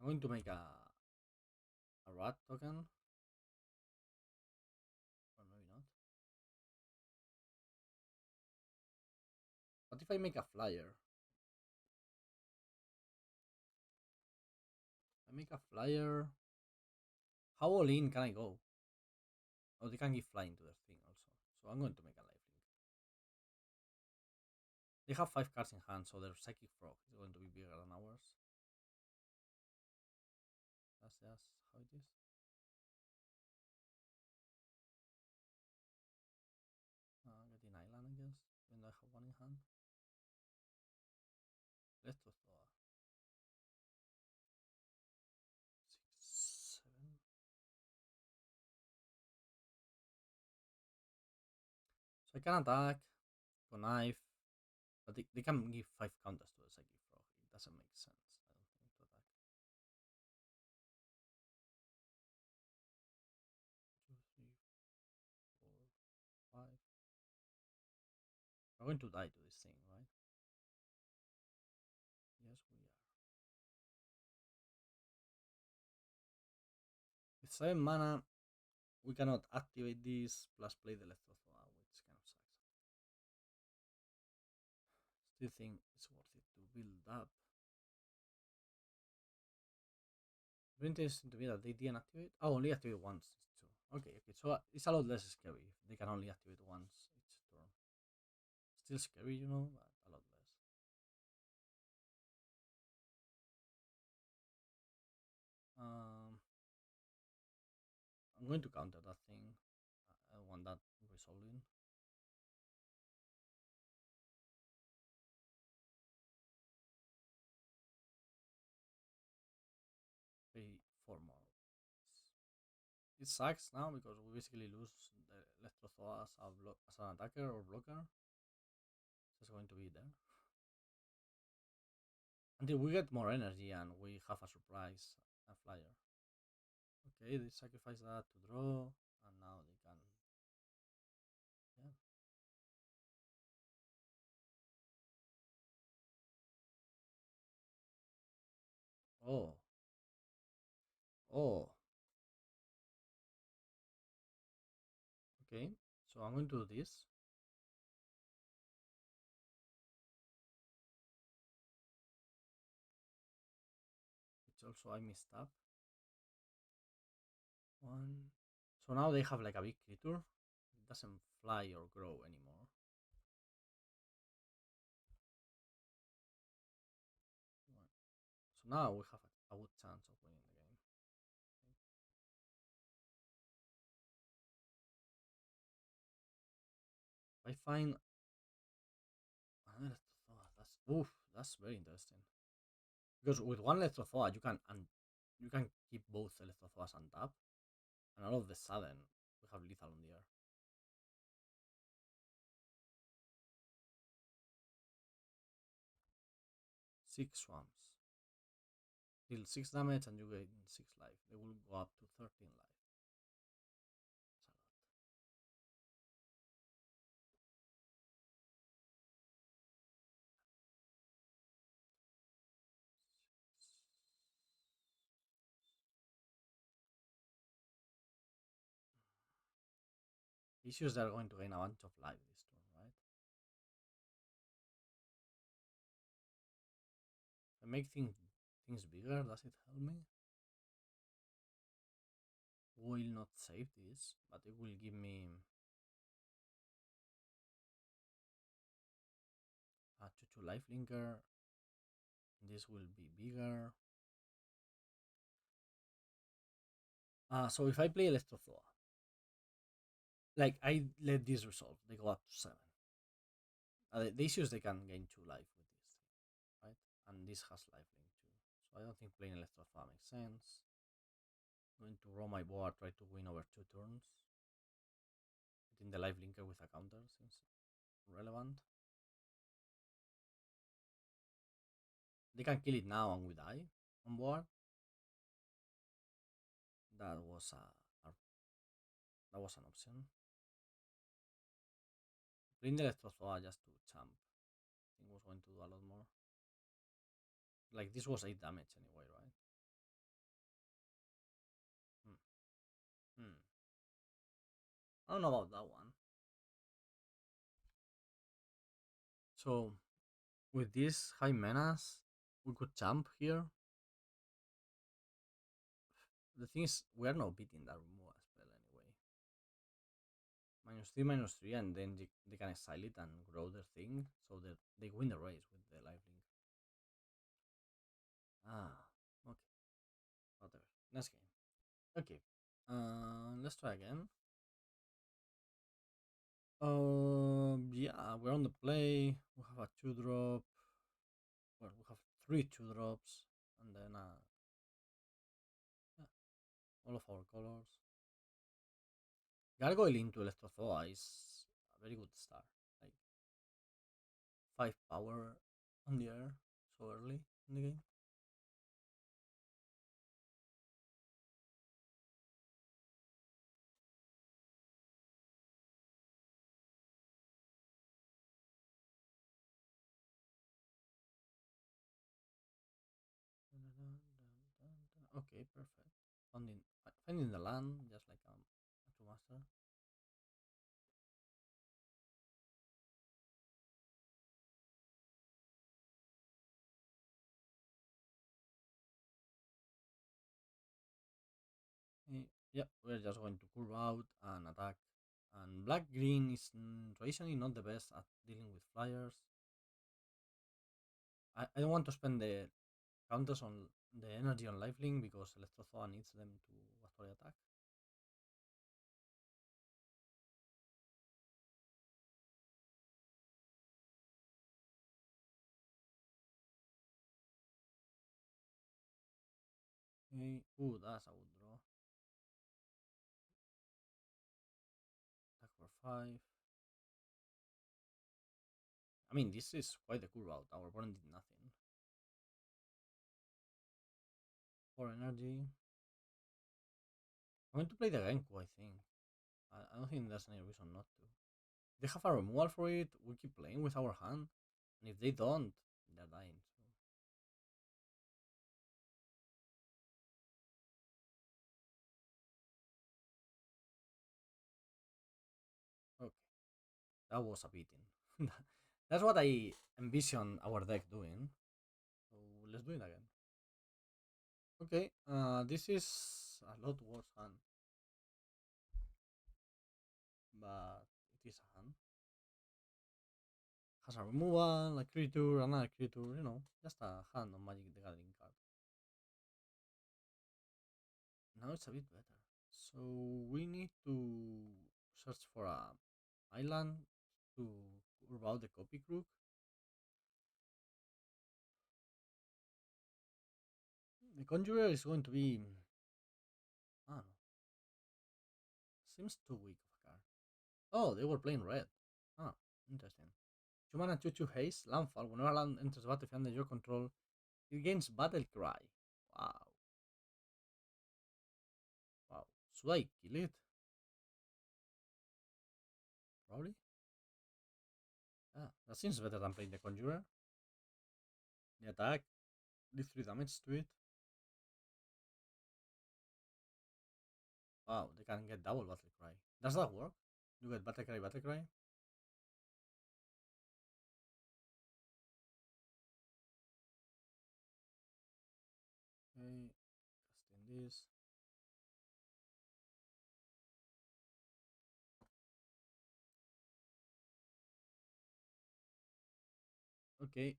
I'm going to make a rat token. Or maybe not. What if I make a flyer? I make a flyer. How all in can I go? Oh, they can give flying to their thing also. So I'm going to make a lifelink. They have 5 cards in hand, so their psychic frog is going to be bigger than ours. That's just how it is. Getting island, I guess. Even though I have one in hand. Let's just throw 6, 7. So I can attack, connive, but they can give 5 counters to the psychic frog. It doesn't make sense, I don't think, to attack. 2, 3, 4, 5. We're going to die to this thing, right? Yes, we are. With 7 mana, we cannot activate this plus play the Lethothoa, which kind of sucks. Still think it's worth it to build up. Very interesting to me that they didn't activate. Oh, only activate once. Okay, okay. So it's a lot less scary if they can only activate once each turn. Still scary, but a lot less. Um, I'm going to counter that thing. I want that resolving. Pay 4 more. It sucks now because we basically lose the Electrothoa as an attacker or blocker. It's going to be there. Until we get more energy and we have a surprise, a flyer. Okay, they sacrifice that to draw, and now they can. Yeah. Oh, oh. Okay, so I'm going to do this. Which also I missed up. One. So now they have like a big creature. It doesn't fly or grow anymore. One. So now we have a good chance of winning the game. If I find another Lethothoa, that's very interesting. Because with one Lethothoa, you can keep both Lethothoas untapped, and all of the sudden we have lethal on the air. 6 swamps. deal 6 damage and you gain 6 life. They will go up to 13 life. Issues are going to gain a bunch of life this turn, right? To make things bigger, does it help me? Will not save this, but it will give me a 2-2 life linker. This will be bigger. So if I play Electrothoa, like I let this resolve, they go up to 7. The issue is they can gain 2 life with this, right? And this has lifelink too. So I don't think playing Electrothoa makes sense. I'm going to roll my board, try to win over 2 turns. Hitting the life linker with a counter seems relevant. They can kill it now and we die on board. That was that was an option. Playing the Electrothoa just to champ, I think was going to do a lot more. Like this was 8 damage anyway, right? Hmm. Hmm. I don't know about that one. So with this high menace, we could jump here. The thing is, we are not beating that removal spell anyway. -3, and then they can exile it and grow their thing, so that they win the race with the life link. Okay. Whatever. Next game. Okay. Let's try again. Yeah, we're on the play. We have a 2-drop. Well, we have 3 2-drops, and then yeah, all of our colors. Gargoyle into Electrothoa is a very good start. Like 5 power on the air so early in the game. Okay, perfect. Finding the land just like a 2 master. Yeah, we're just going to curve out and attack. And black green is traditionally not the best at dealing with flyers. I don't want to spend the counters on the energy on lifelink because Electrothoa needs them to actually attack. Okay. Ooh, that's a good draw. Attack for 5. I mean, this is quite a cool route. Our opponent did nothing. 4 energy. I'm going to play the Genku, I think. I don't think there's any reason not to. They have a removal for it. We keep playing with our hand. And if they don't, they're dying. So. Okay. That was a beating. That's what I envision our deck doing. So let's do it again. Okay, this is a lot worse hand, but it is a hand. Has a removal, a creature, another creature, just a hand on Magic the Gathering card. Now it's a bit better. So we need to search for a island to curve out the copy crook. The conjurer is going to be, I don't know, seems too weak of a card. Oh, they were playing red. Ah, interesting. 2 mana 2/2 haste, landfall. Whenever land enters the battlefield under your control, it gains battle cry. Wow. Wow. Should I kill it? Probably. Yeah, that seems better than playing the Conjurer. The attack, did 3 damage to it. Wow, they can get double Battle Cry. Does that work? You get Battle Cry, Battle Cry? Okay, casting this. Okay,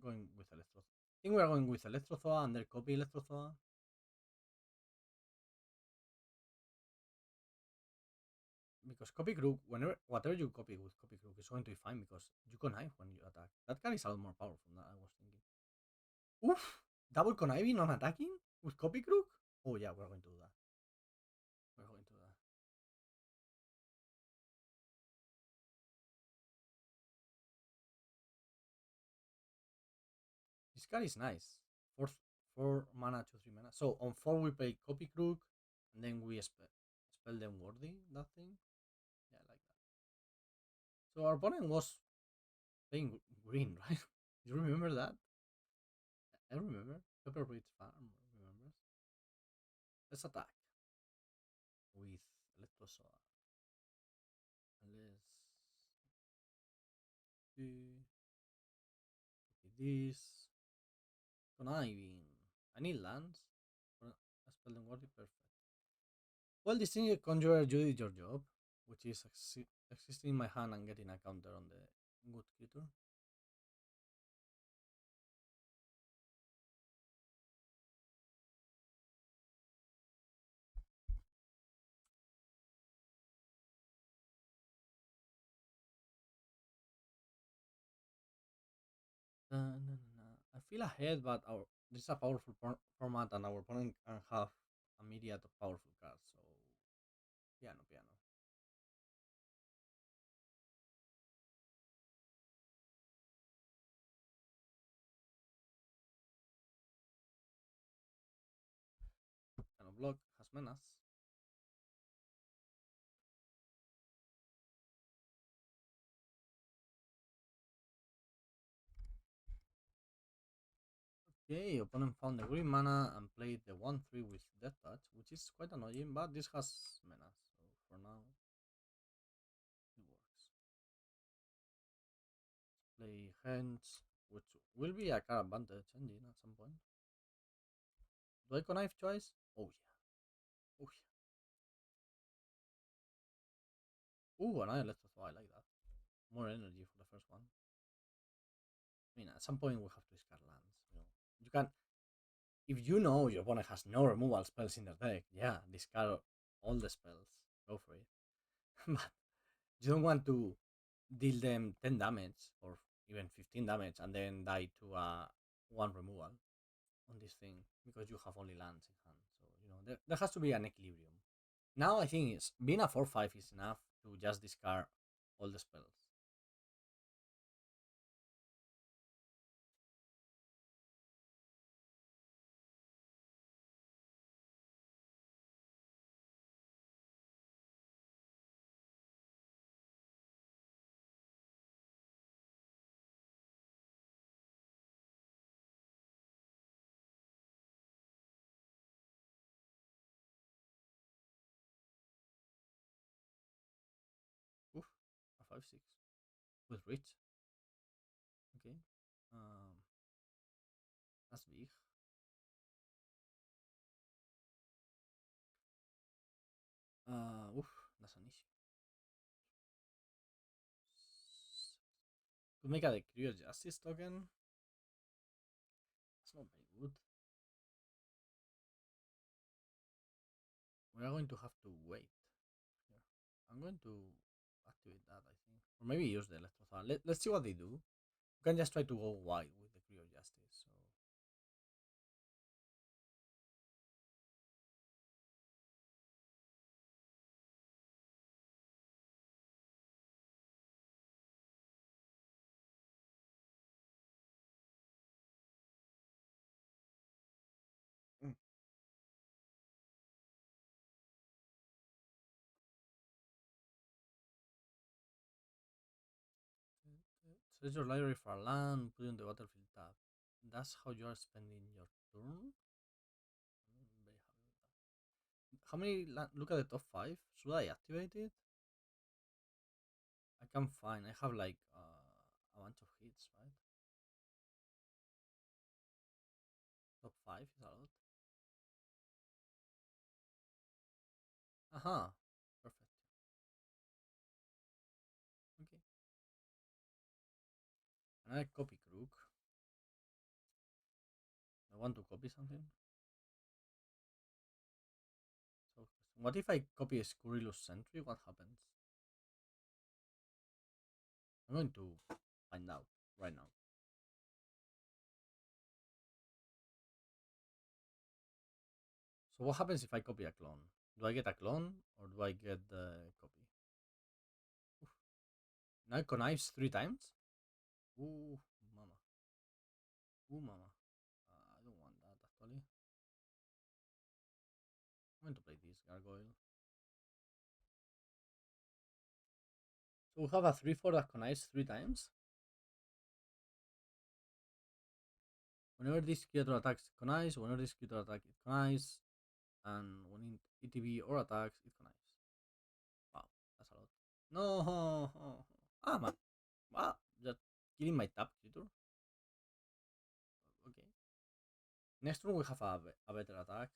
going with Electro. I think we are going with Electrothoa and their copy Electrothoa. Because copy crook, whatever you copy with copy crook is going to be fine because you connive when you attack. That card is a lot more powerful than I was thinking. Oof! Double conniving on attacking with copy crook? Oh yeah, we're going to do that. We're going to do that. This card is nice. Four mana, 2/3 mana. So on 4 we play copy crook, and then we spell them worthy. That thing. Yeah, I like that. So our opponent was playing green, right? You remember that? I remember. Pepper Bridge Farm remembers. Let's attack with Electrosaur. Let's do this. Conniving. I need lands. I spell them worthy. Perfect. Well, distinguished conjurer, you did your job, which is existing in my hand and getting a counter on the good creature. I feel ahead, but this is a powerful format, and our opponent can have a myriad of powerful cards. So piano, piano. Piano block has menace. Okay, opponent found the green mana and played the 1/3 with Death Touch, which is quite annoying, but this has menace, so for now it works. Play Henge, which will be a card advantage engine at some point. Do I connive twice? Oh yeah. Oh yeah. Ooh, another Electro, I like that. More energy for the first one. I mean, at some point we have to discard lands. You can, if you know your opponent has no removal spells in their deck, yeah, discard all the spells. Go for it. But you don't want to deal them 10 damage or even 15 damage and then die to one removal on this thing because you have only lands in hand. So, there has to be an equilibrium. Now I think it's being a 4/5 is enough to just discard all the spells. Oof, a 5/6 with reach. Okay, um, that's big. Oof, that's an issue. Could make a Decree Justice token. That's not very good. We are going to have to wait here. I'm going to activate that, I think. Or maybe use the Electro. Let's see what they do. You can just try to go wide with the Decree Justice. So Search your library for a land, put it on the battlefield tab. That's how you are spending your turn? I'm very happy with that. How many look at the top 5. Should I activate it? I can find. I have like a bunch of hits, right? Top 5 is a lot. Aha. Perfect. Okay. Another copy crook. I want to copy something. So what if I copy a Scurrilous Sentry? What happens? I'm going to find out right now. So what happens if I copy a clone? Do I get a clone or do I get the copy? Oof. Now connives 3 times? Ooh, mama. Ooh, mama. I don't want that actually. I'm going to play this gargoyle. So we have a 3/4 that connives 3 times. Whenever this creature attacks, it connives. Whenever this creature attacks, it connives. And when it ETB or attacks, it connives. Wow, that's a lot. No. Ah, man. Wow, just killing my tap creature. Okay. Next turn we have a better attack.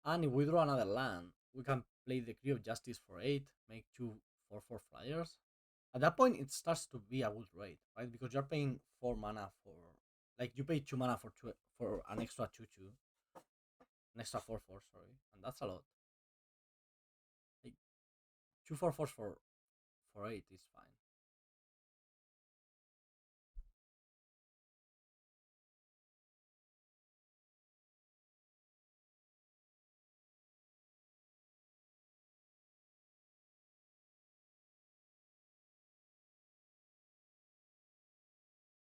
And if we draw another land, we can play the Decree of Justice for 8, make two 4/4 flyers. At that point, it starts to be a good rate, right? Because you're paying 4 mana for. Like, you pay 2 mana for an extra 2/2. An extra 4/4, sorry. And that's a lot. Like, 2/4 for 8 is fine.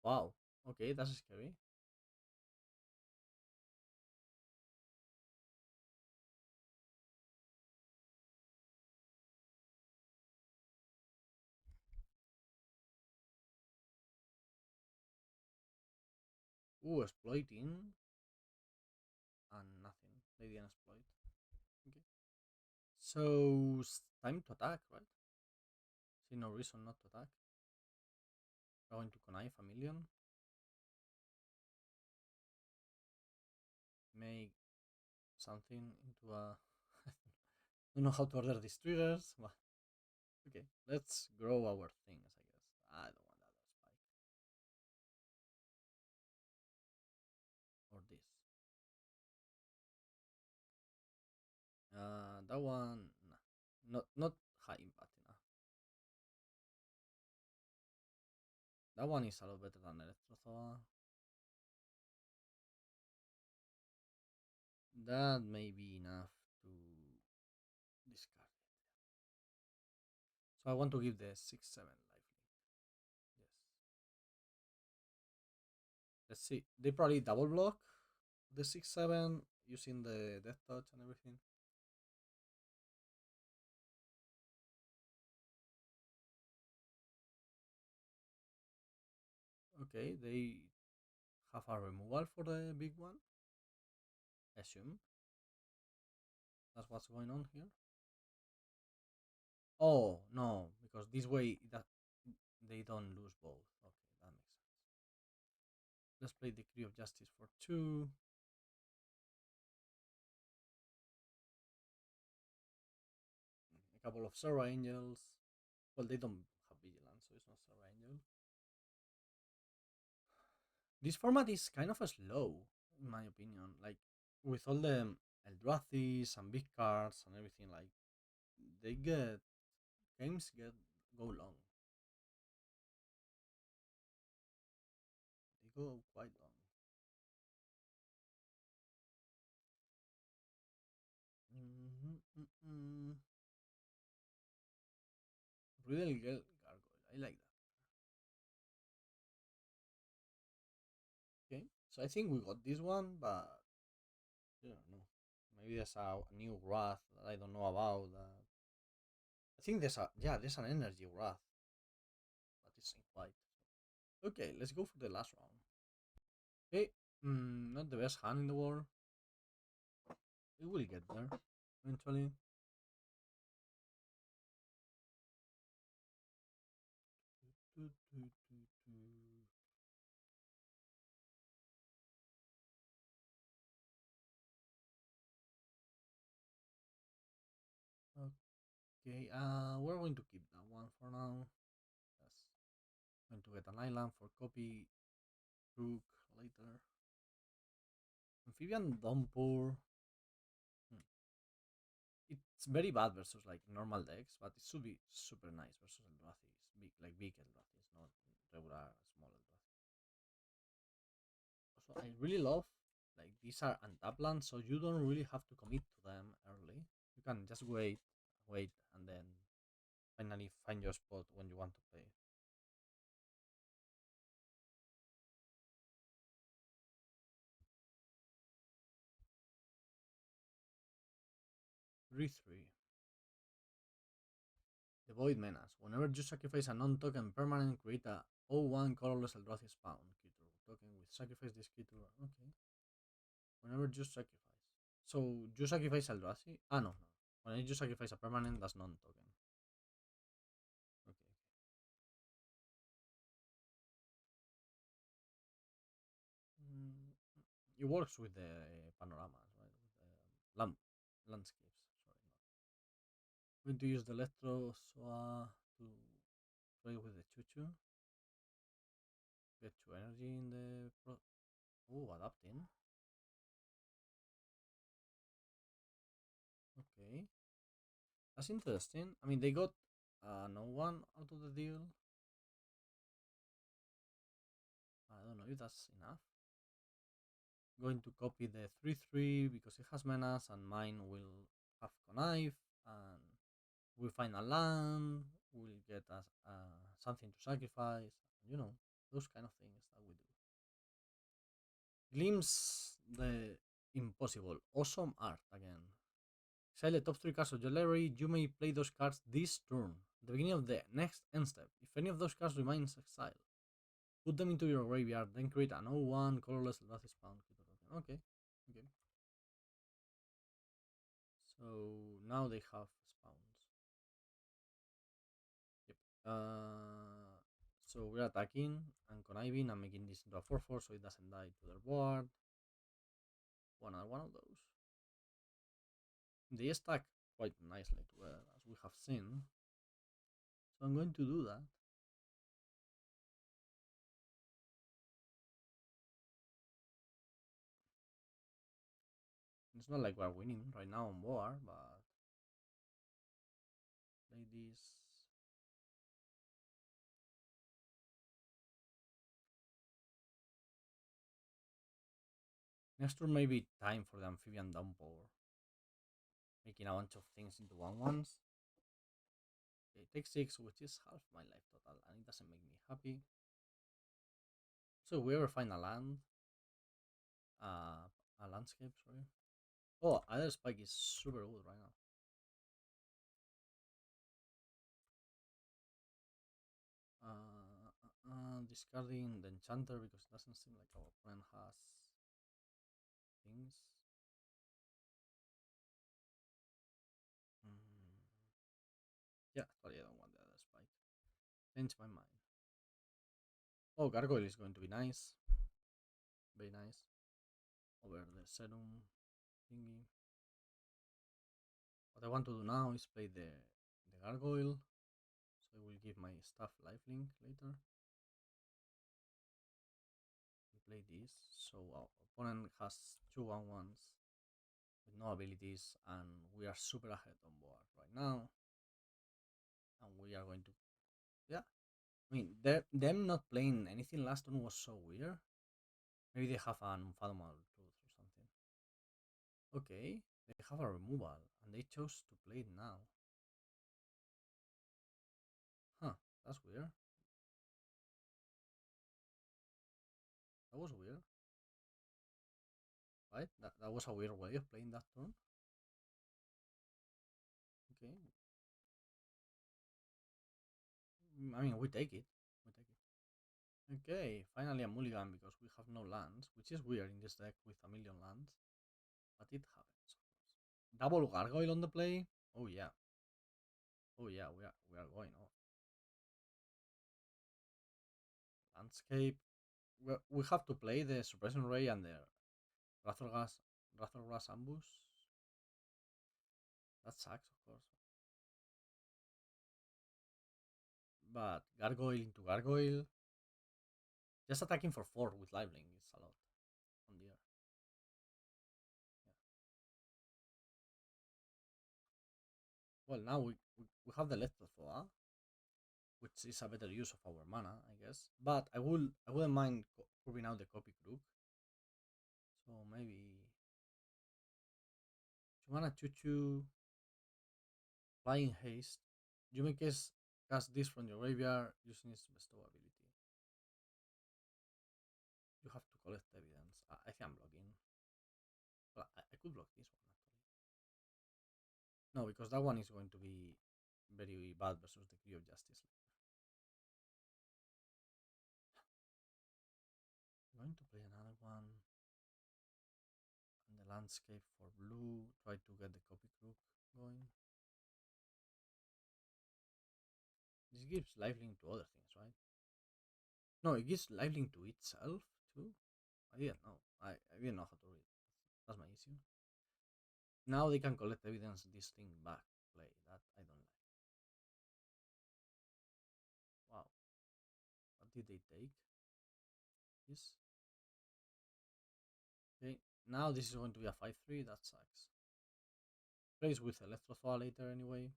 Wow. Okay, that's scary. Ooh, exploiting. And nothing. They didn't exploit. Okay. So, time to attack, right? See no reason not to attack. Going to connive a million. Make something into a. I don't know how to order these triggers. Well, okay, let's grow our things, I guess. I don't want that spike. Or this. That one, nah. Not high impact enough. That one is a lot better than Electrozoa. That may be enough to discard it. So I want to give the 6/7 lifelink. Yes. Let's see. They probably double block the 6/7 using the death touch and everything. Okay, they have a removal for the big one. I assume that's what's going on here. Oh no, because this way that they don't lose both. Okay, that makes sense. Let's play Decree of Justice for 2. A couple of Serra Angels. Well, they don't have Vigilance, so it's not Serra Angel. This format is kind of slow, in my opinion. Like, with all the Eldrathis and big cards and everything, like, they get. Games get go long. They go quite long. Mm-hmm. Riddle Gargoyle. I like that. Okay, so I think we got this one, but I don't know. Maybe there's a new wrath that I don't know about. I think there's an energy wrath. is in white. Okay, let's go for the last round. Okay, not the best hand in the world. It will get there eventually. Do, do, do, do. Okay, we're going to keep that one for now. Yes. Going to get an island for copy rook later. Amphibian Downpour. Hmm. It's very bad versus like normal decks, but it should be super nice versus Eldrazi. It's big, like big Eldrazi. It's not regular small Eldrazi. Also, I really love like these are untap lands, so you don't really have to commit to them early. You can just wait, and then finally find your spot when you want to play. 3/3. The Void Menace. Whenever you sacrifice a non-token permanent, create a 0/1 colorless Eldrazi spawn creature token with sacrifice this creature. Okay. Whenever you sacrifice. So you sacrifice Eldrazi? Ah, no, no. Whenever you sacrifice a permanent, that's non-token. Okay. Mm, it works with the panoramas, right? With the landscapes. Sorry, not. I'm going to use the Electro Soa to play with the Chuchu. Get 2 energy in the pro. Oh, adapting. Okay. That's interesting. I mean, they got no one out of the deal. I don't know if that's enough. Going to copy the 3/3 because it has menace, and mine will have connive, and we'll find a land. We'll get us something to sacrifice. You know, those kind of things that we do. Glimpse the impossible. Awesome art again. Exile the top 3 cards of your library. You may play those cards this turn. At the beginning of the next end step. If any of those cards remains exiled, put them into your graveyard, then create an 0/1 colorless Eldrazi spawn. Okay, okay. So now they have spawns. Yep. So we're attacking and conniving and making this into a 4/4 so it doesn't die to their board. One of those. They stack quite nicely together, as we have seen. So I'm going to do that. It's not like we're winning right now on board, but play this. Next turn may be time for the amphibian downpour, making a bunch of things into 1/1s. Okay, take 6, which is half my life total, and it doesn't make me happy. So we ever find a landscape, sorry. Oh, other spike is super good right now. Discarding the enchanter because it doesn't seem like our opponent has things. Mm. Yeah, sorry, I don't want the other spike. Change my mind. Oh, gargoyle is going to be nice. Very nice. Over the serum thingy. What I want to do now is play the gargoyle. So I will give my stuff lifelink later. We play this. So our opponent has 2/1s with no abilities, and we are super ahead on board right now. And we are going to, yeah. I mean, them not playing anything last turn was so weird. Maybe they have an unfathomable truth or something. Okay, they have a removal, and they chose to play it now. Huh, that's weird. That was weird, right? That was a weird way of playing that turn. Okay, I mean, we take it. We Okay, finally a mulligan because we have no lands, which is weird in this deck with a million lands, but it happens, of course. Double gargoyle on the play. Oh yeah, oh yeah, we are going off. Landscape. We have to play the suppression ray and the Rathelgas Rathelgas ambush. That sucks, of course. But gargoyle into gargoyle, just attacking for 4 with liveling is a lot on the air. Yeah. Well, now we have the left Thoa, which is a better use of our mana, I guess. But I wouldn't mind curving out the copy crook. So maybe you wanna choo flying haste. You may cast this from your graveyard using its bestow ability. You have to collect evidence. I think I'm blocking. Well, I could block this one actually. No, because that one is going to be very bad versus the Decree of Justice. I'm going to play another one. And the landscape for blue. Try to get the copy crook going. This gives lifelink to other things, right? No, it gives lifelink to itself too. I didn't know. I didn't know how to read. That's my issue. Now they can collect evidence this thing back. Play that I don't like. Wow. What did they take? This. Okay. Now this is going to be a 5-3. That sucks. Plays with Electrothoa later anyway.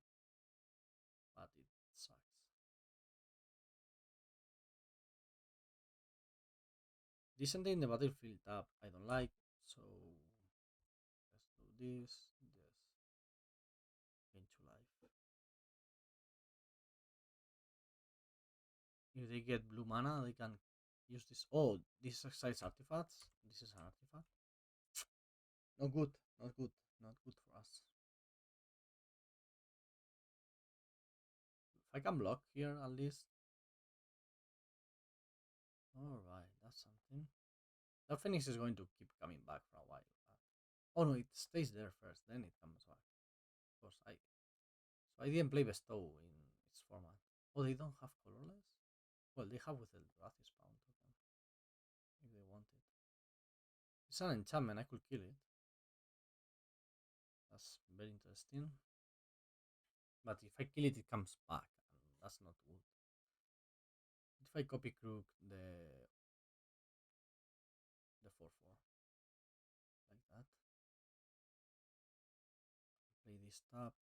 But it sucks. Descending in the battlefield tab I don't like. So let's do this. Yes. Gain 2 life. If they get blue mana, they can use this. Oh, this excites artifacts. This is an artifact. Not good. Not good. Not good for us. If I can block here at least. Alright, that's something. That Phoenix is going to keep coming back for a while. Oh no, it stays there first, then it comes back. Of course, I didn't play Bestow in its format. Oh, they don't have colorless? Well, they have with the Eldrazi spawn token. If they want it. It's an enchantment, I could kill it. That's very interesting. But if I kill it, it comes back, and that's not good. If I copy crook the 4/4 like that, play this tapped.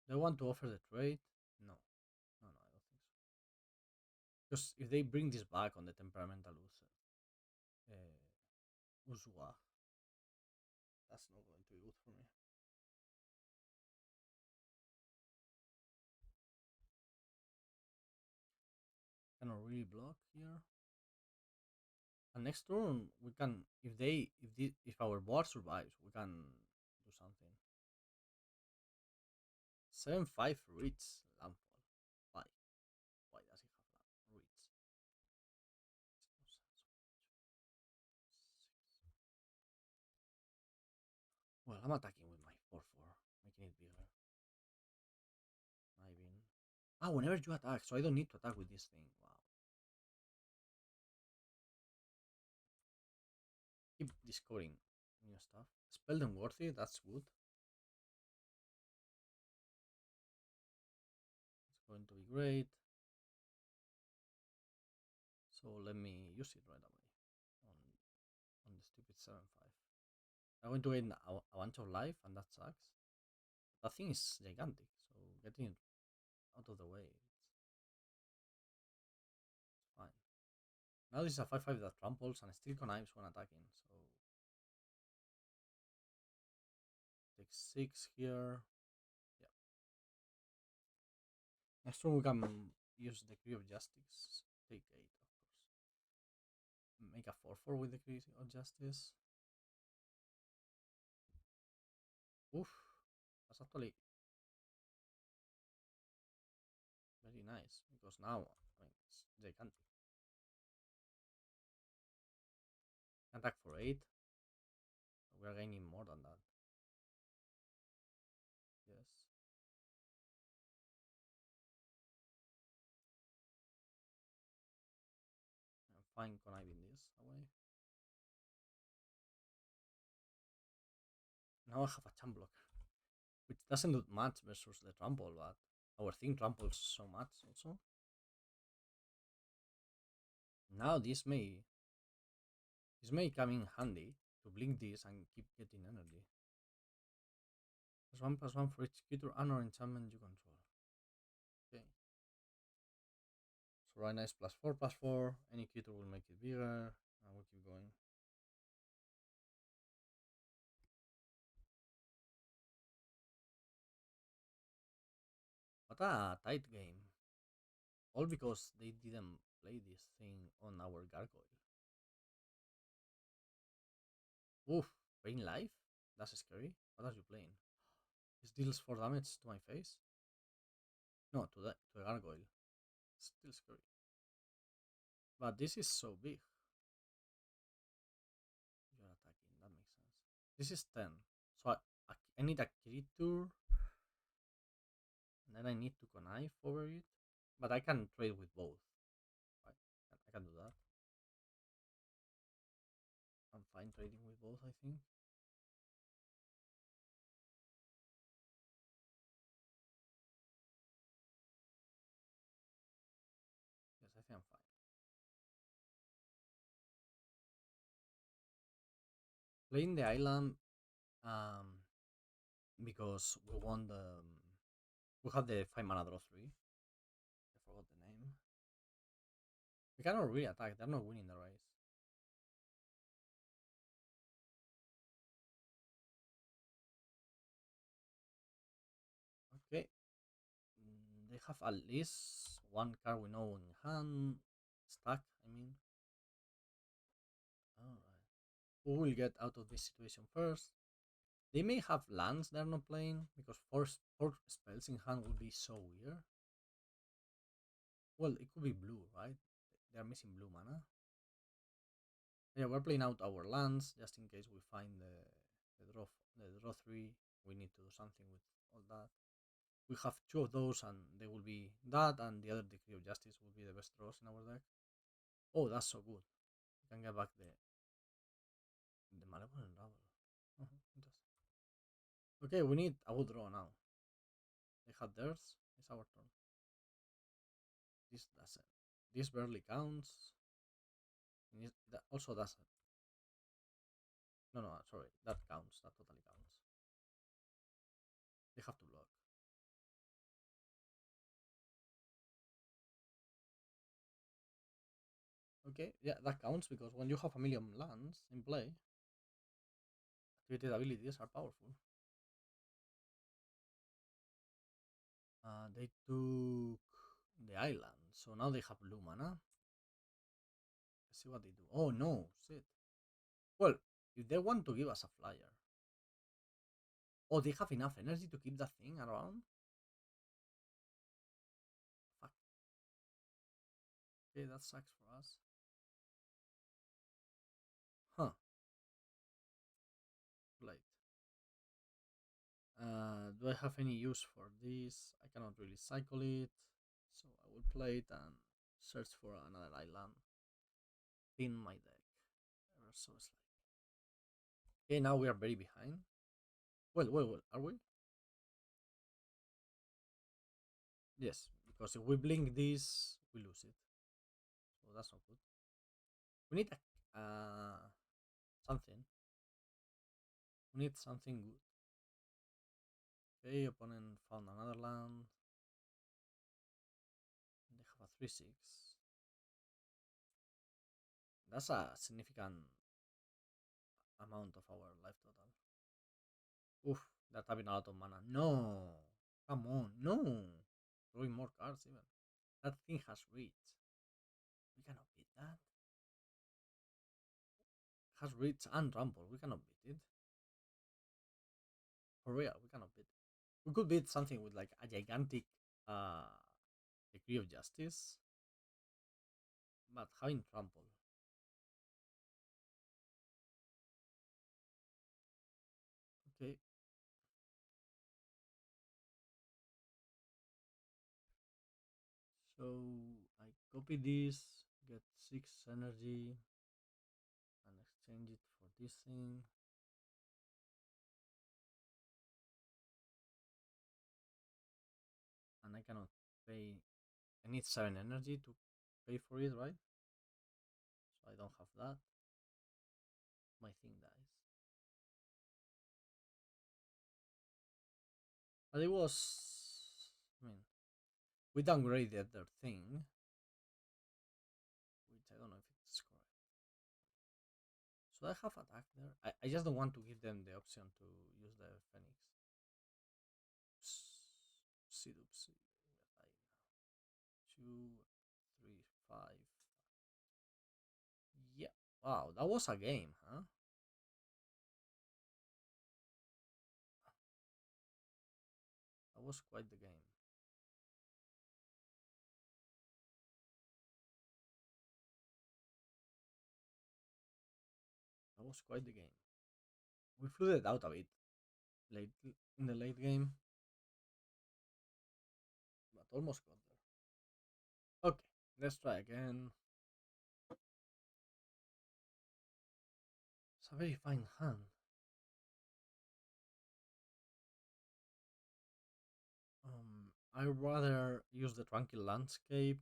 Do I want to offer the trade? No, no, I don't think so. Because if they bring this back on the temperamental Uzua, that's not going to be good for me. Cannot really block here. And next turn we can, if our board survives, we can do something. 7/5 reads landfall. Why? Why does he have reads? Well, I'm attacking with my 4/4, making it bigger. Maybe. Ah, whenever you attack, so I don't need to attack with this thing. Wow. Keep discovering new stuff. Spell them worthy, that's good. It's going to be great. So let me use it right away on the stupid 7/5. I'm going to gain a bunch of life, and that sucks. That thing is gigantic, so getting it out of the way, it's fine. Now this is a 5/5 that tramples and still connives when attacking, so take 6 here. Yeah. Next turn we can use the Decree of Justice. Take 8, of course. Make a 4/4 with the Decree of Justice. Oof. That's actually nice because now I mean it's gigantic. Attack for 8. We are gaining more than that. Yes. I'm fine conniving this away. Now I have a champ blocker, which doesn't do much versus the trample, but our thing tramples so much also. Now this may come in handy to blink this and keep getting energy. +1/+1 for each creature and or enchantment you control. Okay. So right now it's +4/+4. Any creature will make it bigger. And we'll keep going. What a tight game. All because they didn't play this thing on our gargoyle. Oof, Pain Life? That's scary. What are you playing? This deals 4 damage to my face? No, to the gargoyle. Still scary. But this is so big. You're attacking, that makes sense. This is 10. So I need a creature, and then I need to connive over it. But I can trade with both. Right? I can do that. I'm fine trading with both, I think. Yes, I think I'm fine. Playing the island, um, because we won the. We have the 5 mana draw 3. I forgot the name. We cannot really attack, they're not winning the race. Okay. They have at least one card we know in hand. Stack, I mean. Alright. Who will get out of this situation first? They may have lands they're not playing because four spells in hand would be so weird. Well, it could be blue, right? They're missing blue mana. Yeah, we're playing out our lands just in case we find the draw 3. We need to do something with all that. We have 2 of those, and they will be that, and the other Decree of Justice will be the best draws in our deck. Oh, that's so good. We can get back the Malevolent Rabble. Interesting. Okay, we need a good draw now. They had theirs. It's our turn. This doesn't. This barely counts. That also doesn't. No, no, sorry. That counts. That totally counts. They have to block. Okay, yeah, that counts because when you have a million lands in play, activated abilities are powerful. They took the island, so now they have blue mana. Let's see what they do. Oh no, shit. Well, if they want to give us a flyer. Oh, they have enough energy to keep that thing around? Fuck. Okay, that sucks for us. Huh. Late. Do I have any use for this? I cannot really cycle it. So I will play it and search for another island in my deck. Ever so slightly. Okay, now we are very behind. Well, are we? Yes, because if we blink this, we lose it. So that's not good. We need something. We need something good. Okay, opponent found another land. They have a 3/6. That's a significant amount of our life total. Oof, they're tapping a lot of mana. No! Come on, no! Drawing more cards even. That thing has reach. We cannot beat that. Has reach and trample. We cannot beat it. For real, we cannot beat it. We could beat something with like a gigantic Decree of Justice, but having trample. Okay, so I copy this, get 6 energy, and exchange it for this thing. And I cannot pay. I need 7 energy to pay for it, right? So I don't have that. My thing dies. But it was. I mean, we downgraded their thing, which I don't know if it's correct. So I have attack there. I just don't want to give them the option to use the Phoenix. Oopsie doopsie. We're dying now. 2, 3, 5. Yeah. Wow, that was a game, huh? That was quite the game. That was quite the game. We flooded out a bit late in the late game, but almost got there. Okay, let's try again. It's a very fine hand. I'd rather use the tranquil landscape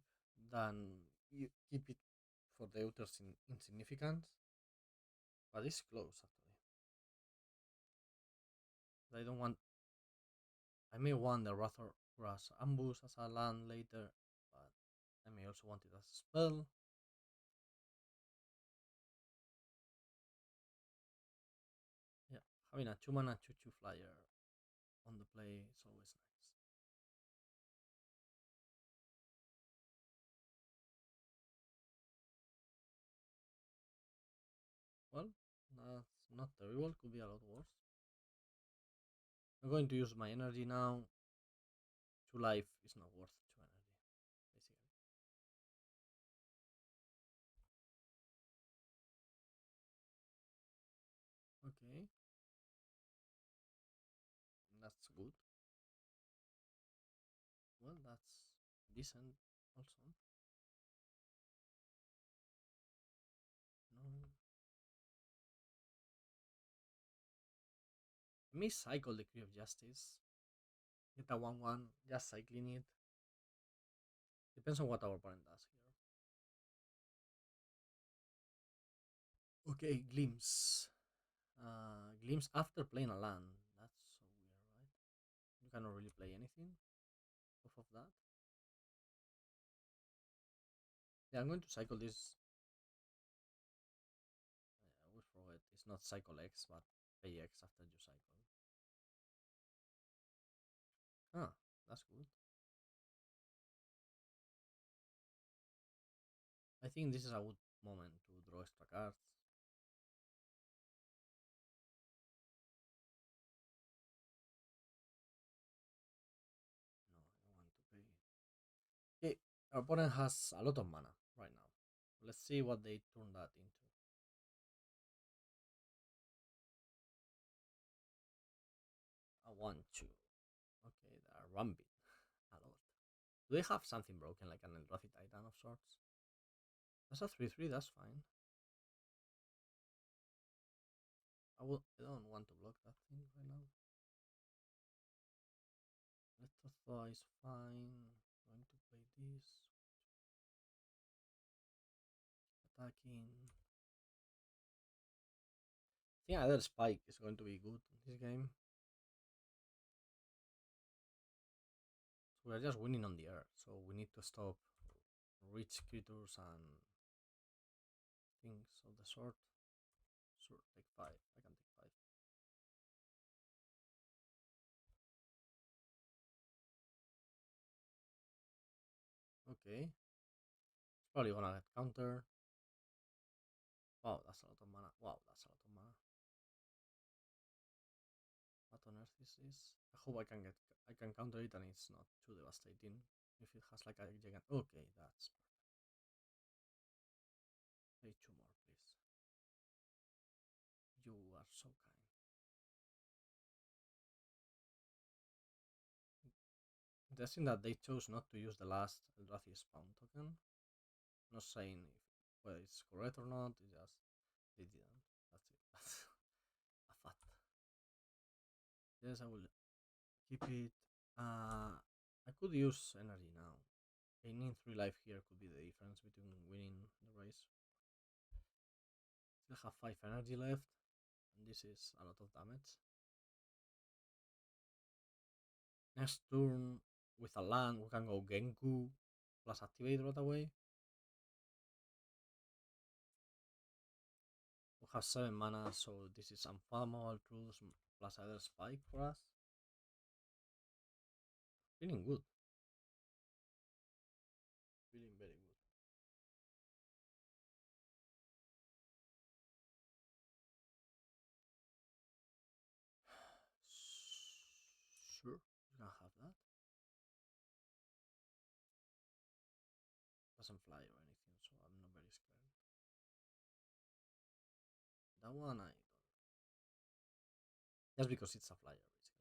than keep it for the utter insignificance, but it's close actually. I don't want. I may want the Rather Grass Ambush as a land later, but I may also want it as a spell. Yeah, having a 2 mana 2/2 flyer on the play is always nice. Well, that's not terrible, could be a lot worse. I'm going to use my energy now. 2 life is not worth 2 energy, basically. Okay, that's good. Well, that's decent also. No. I may cycle the Decree of Justice. Get a 1/1, just cycling it. Depends on what our opponent does here. Okay, Glimpse. Glimpse after playing a land. That's so weird, right? You cannot really play anything off of that. Yeah, I'm going to cycle this. I always forget. It's not cycle X, but pay X after you cycle. Ah, that's good. I think this is a good moment to draw extra cards. No, I don't want to pay. Okay, our opponent has a lot of mana right now. Let's see what they turn that into. A 1/2. Okay, they are ramping a lot. Do they have something broken like an Eldrazi Titan of sorts? That's a 3/3, that's fine. I don't want to block that thing right now. Let's is fine. Going to play this. Attacking. I think either spike is going to be good in this game. So we're just winning on the air, so we need to stop rich creatures and things of the sort. Sure, take 5. I can take 5. Okay. It's probably gonna get counter. Wow, that's a lot of mana. Wow, that's a lot of mana. What on earth is this? I hope I can counter it and it's not too devastating. If it has like a gigant. Okay, that's perfect. Play two more, please. You are so kind. Interesting that they chose not to use the last Eldrazi spawn token. Not saying if whether it's correct or not. It's just they didn't. That's it. That's a fact. Yes, I will keep it. I could use energy now. Gaining 3 life here could be the difference between winning the race. Still have 5 energy left, and this is a lot of damage. Next turn, with a land, we can go Genku plus activate right away. We have 7 mana, so this is Unfathomable Truths plus either Spike for us. Feeling good. Feeling very good. Sure, you can have that. Doesn't fly or anything, so I'm not very scared. That one I don't. Just because it's a flyer, basically.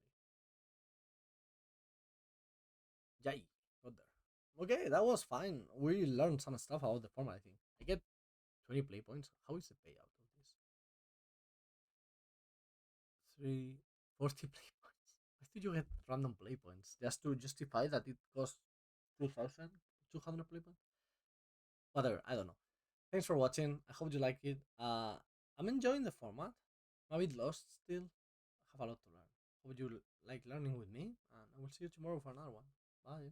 Yay, got there. Okay, that was fine. We learned some stuff about the format, I think. I get 20 play points. How is the payout of this? 340 play points. Why did you get random play points? Just to justify that it costs 2,200 play points? Whatever, I don't know. Thanks for watching. I hope you like it. I'm enjoying the format. I'm a bit lost still. I have a lot to learn. Hope you like learning with me, and I will see you tomorrow for another one. Bye.